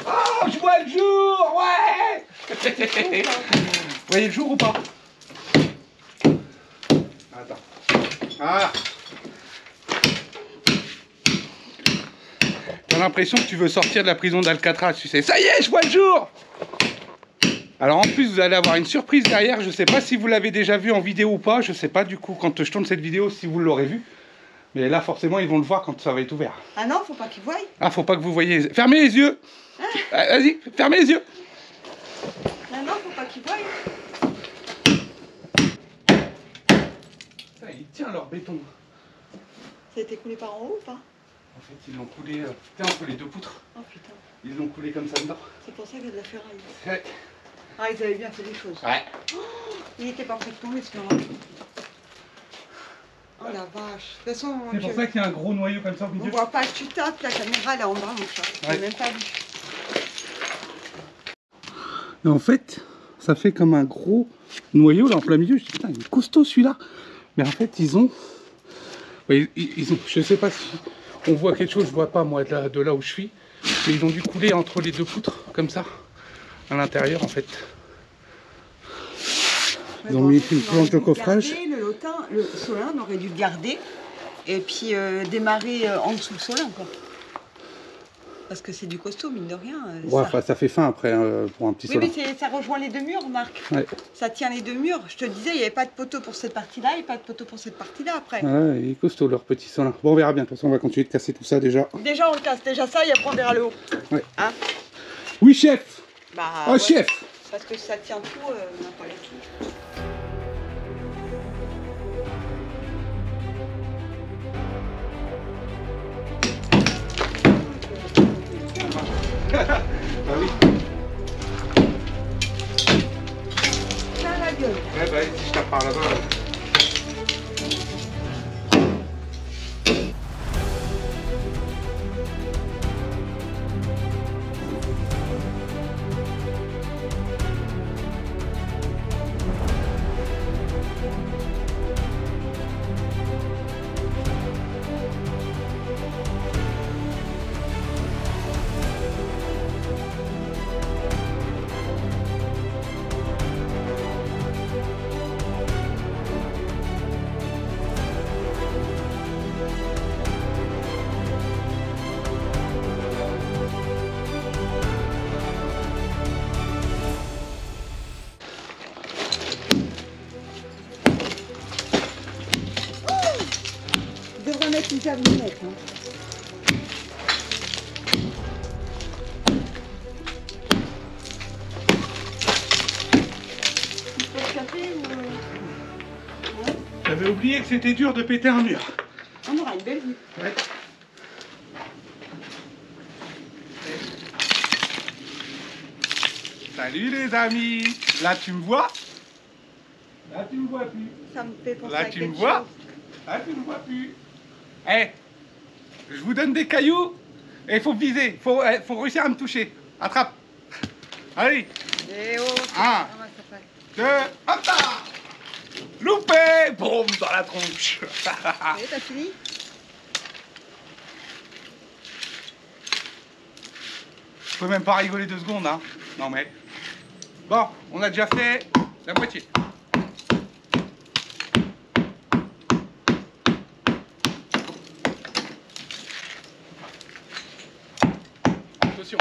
Oh, je vois le jour, ouais. Vous voyez le jour ou pas? Attends. Ah. T'as l'impression que tu veux sortir de la prison d'Alcatraz, tu sais. Ça y est, je vois le jour. Alors en plus, vous allez avoir une surprise derrière. Je sais pas si vous l'avez déjà vu en vidéo ou pas. Je sais pas du coup quand je tourne cette vidéo si vous l'aurez vu. Mais là, forcément, ils vont le voir quand ça va être ouvert. Ah non, faut pas qu'ils voient. Ah, faut pas que vous voyez. Fermez les yeux. Vas-y, fermez les yeux. Ah non, faut pas qu'ils voient. Ça, ils tiennent leur béton. Ça a été coulé par en haut ou pas? En fait, ils l'ont coulé entre les deux poutres. Oh putain. Ils l'ont coulé comme ça dedans. C'est pour ça qu'il y a de la ferraille. Ouais. Ah, ils avaient bien fait les choses. Ouais. Oh, il était pas prêt de tomber ce moment-là. Oh la vache. De toute façon, C'est pour ça qu'il y a un gros noyau comme ça au on milieu. voit pas, tu tapes, la caméra elle est en bas mon chat. Je l'ai même pas vu. Et en fait, ça fait comme un gros noyau là en plein milieu. Je dis putain, il est costaud celui-là. Mais en fait, ils ont... Ouais, ils ont... Je sais pas si on voit quelque chose, je vois pas moi de là où je suis. Mais ils ont dû couler entre les deux poutres, comme ça, à l'intérieur en fait. Ils ont mis une planche de coffrage. Le Solin, on aurait dû le garder Et puis démarrer en dessous le solin, quoi. Parce que c'est du costaud, mine de rien. Ouais, enfin, ça fait fin après pour un petit Oui, solin. mais ça rejoint les deux murs, Marc. Ouais. Ça tient les deux murs. Je te disais, il n'y avait pas de poteau pour cette partie-là et pas de poteau pour cette partie-là après. Ouais, il est costaud leur petit solin. Bon, on verra bien. De toute façon, on va continuer de casser tout ça déjà. Déjà, on le casse déjà ça et après on verra le haut. Ouais. Hein? Oui, chef. Bah, Oh, ouais. chef. Parce que ça tient tout, on n'a pas les tout. Bah oui. Ça la gueule. Ouais, bah si je tape par là-bas. Je devrais mettre une jardinette. Hein. Il faut le casser ou... Ouais. J'avais oublié que c'était dur de péter un mur. On aura une belle vue. Ouais. Salut les amis. Là tu me vois. Là tu me vois plus. Ça me fait penser Là à tu quelque me vois. chose. Là tu me vois plus. Eh, je vous donne des cailloux et il faut viser. Faut réussir à me toucher. Attrape. Allez. Et oh, Un. comment ça fait? 2, hop là. Loupé. Boum dans la tronche. Ça y est, t'as fini? Je peux même pas rigoler 2 secondes, hein. Non mais. Bon, on a déjà fait la moitié. Attention.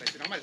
C'est normal.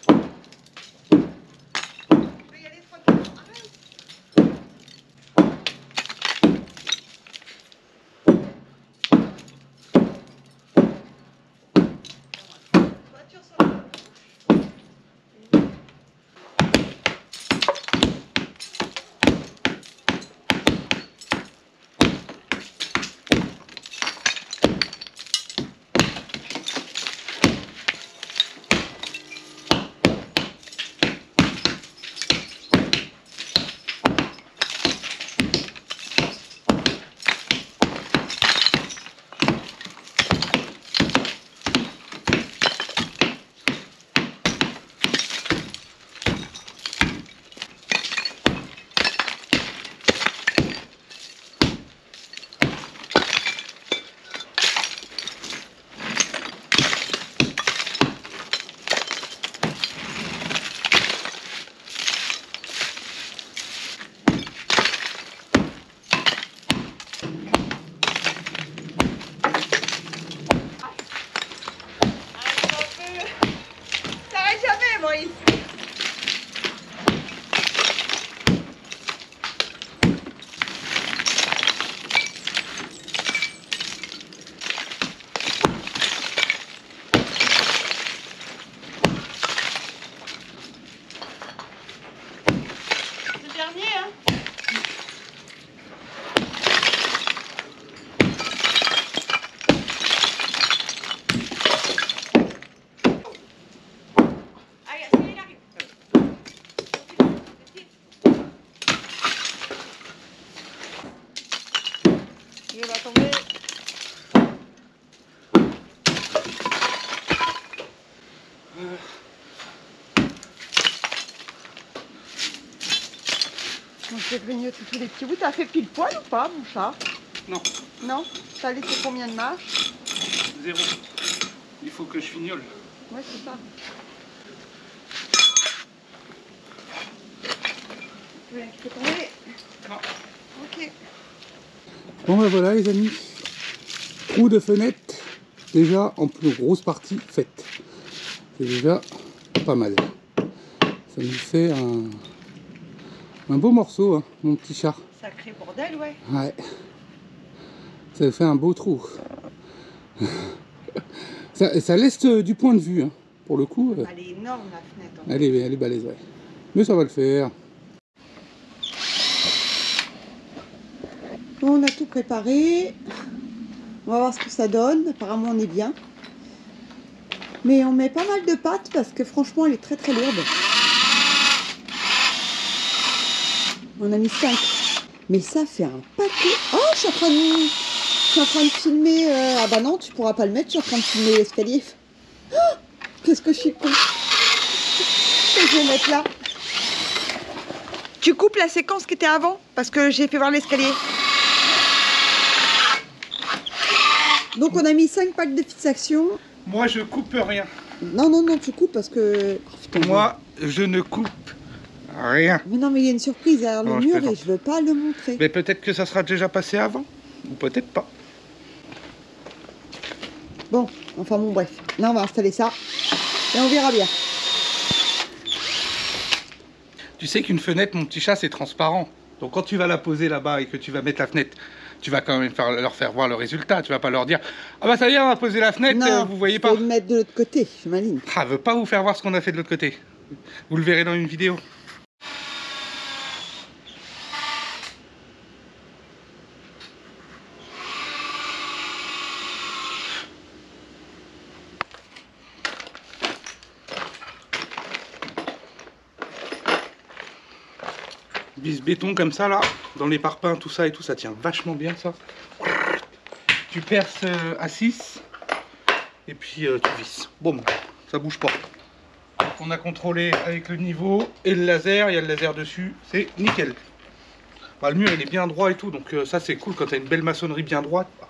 Il va tomber. On s'est grignoté tous les petits bouts. T'as fait pile poil ou pas, mon chat? Non, Non? T'as laissé combien de marches? 0. Il faut que je fignole. Ouais, c'est ça. Tu peux tomber? Non. Ok. Bon ben voilà les amis. Trou de fenêtre déjà en plus grosse partie faite. C'est déjà pas mal. Ça nous fait un beau morceau, hein, mon petit chat. Sacré bordel, ouais. Ouais. Ça fait un beau trou. Ça laisse du point de vue, hein. Pour le coup. Elle est énorme la fenêtre. Elle est balèze, ouais. Mais ça va le faire. Bon, on a tout préparé. On va voir ce que ça donne. Apparemment, on est bien. Mais on met pas mal de pâte parce que franchement, elle est très très lourde. On a mis 5. Mais ça fait un paquet. Oh, je suis en train de filmer. Ah bah non, tu pourras pas le mettre. Je suis en train de filmer l'escalier. Oh, qu'est-ce que je suis con. Je vais mettre là. Tu coupes la séquence qui était avant parce que j'ai fait voir l'escalier. Donc on a mis 5 packs de fixation. Moi je coupe rien. Non, non, non, tu coupes parce que... Oh, putain, Moi je ne coupe rien. mais non, mais il y a une surprise derrière Non, le je mur plaisante. et je veux pas le montrer. Mais peut-être que ça sera déjà passé avant. Ou peut-être pas. Bon, enfin bon, bref. Là, on va installer ça et on verra bien. Tu sais qu'une fenêtre, mon petit chat, c'est transparent. Donc quand tu vas la poser là-bas et que tu vas mettre la fenêtre, tu vas quand même leur faire voir le résultat. Tu vas pas leur dire « Ah bah ça y est, on va poser la fenêtre, Non, vous voyez je pas peux le mettre de l'autre côté, je m'aligne. ». Ah, elle veut pas vous faire voir ce qu'on a fait de l'autre côté. Vous le verrez dans une vidéo. Vis béton comme ça là, dans les parpaings, tout ça et tout, ça tient vachement bien ça. Tu perces à 6 et puis tu visses. Boum, ça bouge pas. Donc on a contrôlé avec le niveau et le laser, il y a le laser dessus, c'est nickel. Bah, le mur il est bien droit et tout, donc ça c'est cool quand tu as une belle maçonnerie bien droite. Bah,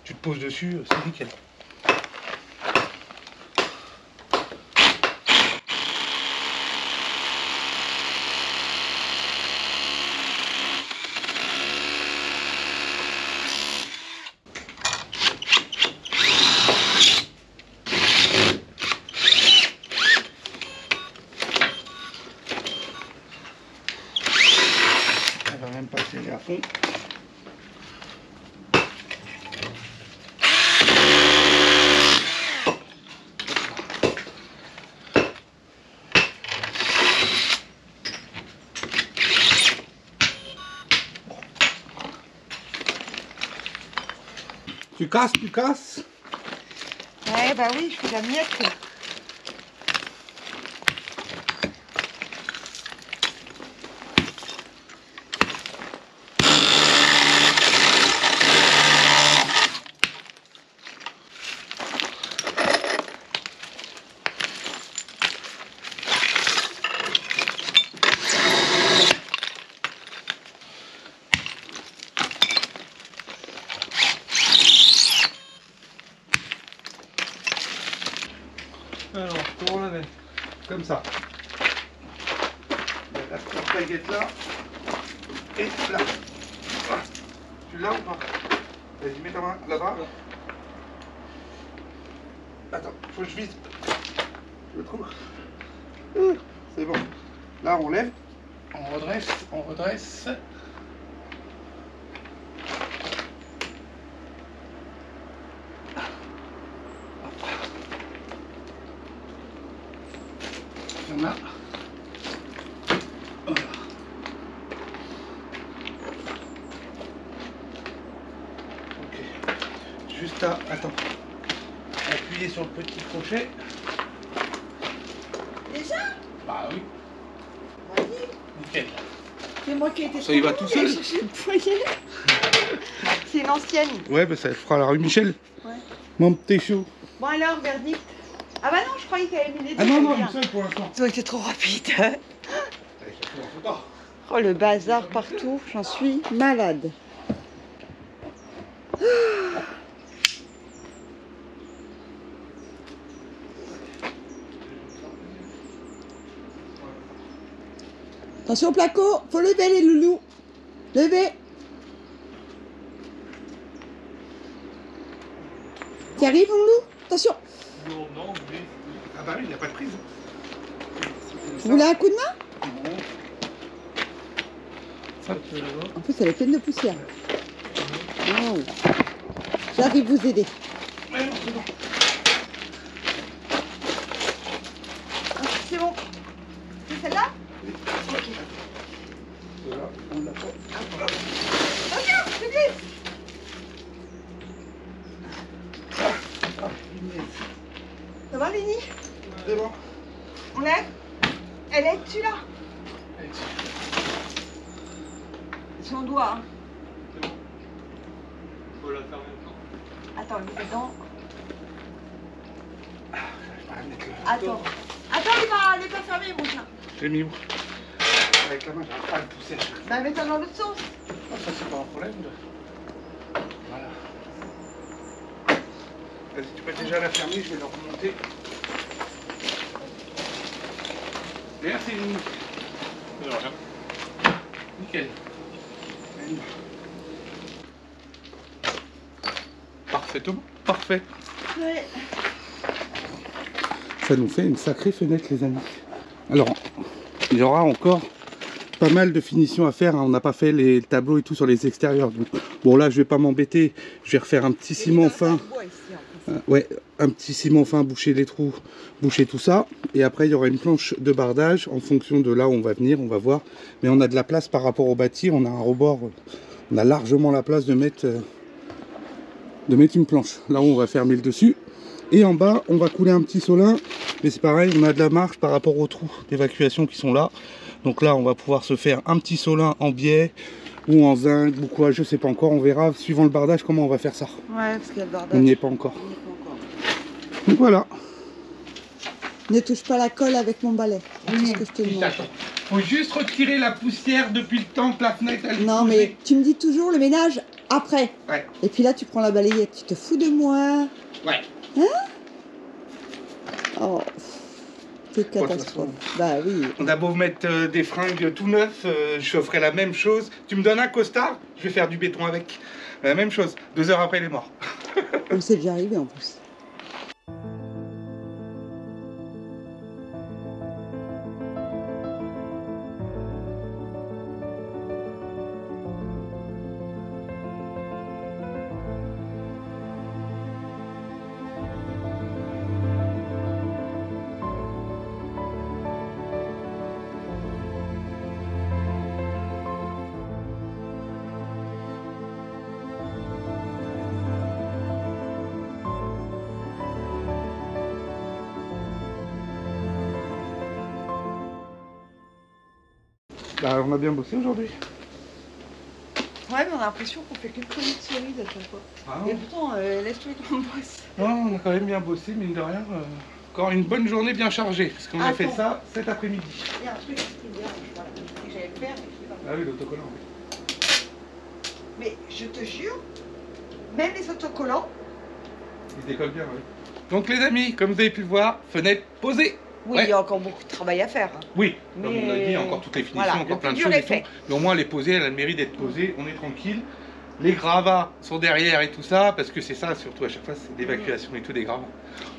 tu te poses dessus, c'est nickel. Même pas serré à fond. Tu casses, tu casses. Ouais, bah oui, je fais la miette. Alors, comment on la met? Comme ça. La petite baguette là. Et là. Tu l'as ou pas? Vas-y, mets ta main là-bas. Attends, faut que je vise. Je le trouve. C'est bon. Là, on lève. On redresse. On redresse. Il y en a. Voilà. Ok. Juste à, attends, appuyer sur le petit crochet. Déjà? Bah oui, Vas-y. nickel. C'est moi qui ai été Ça y va tout seul. chercher le poignet. C'est une ancienne. Ouais, bah ça fera la rue Michel. Ouais. Mon petit chou. Bon alors, verdict. Ah bah non, je croyais qu'elle avait mis les deux. Ah non, non, bien. une seule pour l'instant. Ils ont été trop rapides. Allez, ça fait un peu tard. Oh, le bazar partout, j'en suis malade. Attention au placo, faut lever les loulous. Levez. Tu arrives, mon loup? Attention. Non, mais... Ah bah oui, il n'y a pas de prise. Vous voulez un coup de main? Non. Ça peut l'avoir. En plus, elle est pleine de poussière. Oh. J'arrive vous aider. Ouais, non, c'est bon. Ah, c'est bon. C'est celle-là? Ok. Voilà, on l'a pas. Regarde, je glisse. Ça va, Lénie? C'est bon. On lève? Elle est dessus, là? Sur le doigt, hein. Faut la fermer maintenant. Attends, le dedans. Je vais pas mettre le... Attends. Attends, elle est pas fermée, mon chat. J'ai mis où? Avec la main, j'arrive pas à le pousser. Bah, mets-toi dans l'autre sens. Ah, ça, c'est pas un problème. Voilà. Vas-y, tu peux déjà la fermer, je vais la remonter. Merci. De rien. Nickel. Parfaitement. Parfait. Ouais. Ça nous fait une sacrée fenêtre, les amis. Alors, il y aura encore pas mal de finitions à faire, hein. On n'a pas fait les tableaux et tout sur les extérieurs. Donc, bon, là, je vais pas m'embêter. Je vais refaire un petit ciment fin. Ouais, un petit ciment fin, boucher les trous, boucher tout ça. Et après, il y aura une planche de bardage en fonction de là où on va venir, on va voir. Mais on a de la place par rapport au bâti. On a un rebord, on a largement la place de mettre une planche. Là où on va fermer le dessus. Et en bas, on va couler un petit solin. Mais c'est pareil, on a de la marge par rapport aux trous d'évacuation qui sont là. Donc là, on va pouvoir se faire un petit solin en biais ou en zinc ou quoi, je sais pas encore. On verra, suivant le bardage, comment on va faire ça. Ouais, parce qu'il y a le bardage. On n'y est pas encore. On n'y est pas encore. Donc voilà. Ne touche pas la colle avec mon balai. C'est tout ce que je te demande. Faut juste retirer la poussière depuis le temps que la fenêtre elle est Non, posée. mais tu me dis toujours le ménage après. Ouais. Et puis là, tu prends la balayette. Tu te fous de moi. Ouais. Oh, c'est catastrophe. Bah oui. On a beau mettre des fringues tout neufs, je ferai la même chose. Tu me donnes un costard, je vais faire du béton avec. La même chose. 2 heures après, il est mort. On s'est déjà arrivé en plus. Bah, on a bien bossé aujourd'hui. Ouais, mais on a l'impression qu'on fait que de chroniques cerises à chaque fois. Ah, Et pourtant, laisse-toi qu'on bosse. ouais, on a quand même bien bossé, mine de rien. Encore une bonne journée bien chargée, parce qu'on a fait Attends. ça cet après-midi. Il y a un truc qui me dérange, voilà. Que j'allais le faire, mais je sais pas. Ah oui, l'autocollant. Oui. Mais je te jure, même les autocollants. Il décolle bien, oui. Donc les amis, comme vous avez pu le voir, fenêtre posée. Oui, Ouais. il y a encore beaucoup de travail à faire. Oui, comme Mais- on a dit, encore toutes les finitions, Voilà, encore le plein de plus choses. dur et est tout. fait. Mais au moins, elle est posée, elle a le mérite d'être posée, on est tranquille. Les gravats sont derrière et tout ça, parce que c'est ça, surtout à chaque fois, c'est l'évacuation et tout des gravats.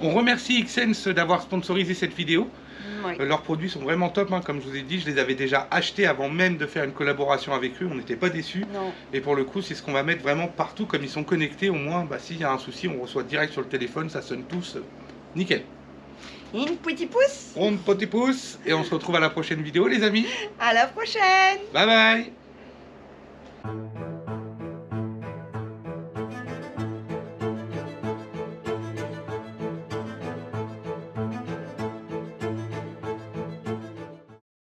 On remercie Xense d'avoir sponsorisé cette vidéo. Oui. Leurs produits sont vraiment top, hein, comme je vous ai dit, je les avais déjà achetés avant même de faire une collaboration avec eux, on n'était pas déçus. Non. Et pour le coup, c'est ce qu'on va mettre vraiment partout, comme ils sont connectés, au moins, bah, s'il y a un souci, on reçoit direct sur le téléphone, ça sonne tous, nickel. Une petite pouce. On petit pouce, et on se retrouve à la prochaine vidéo, les amis. À la prochaine. Bye bye.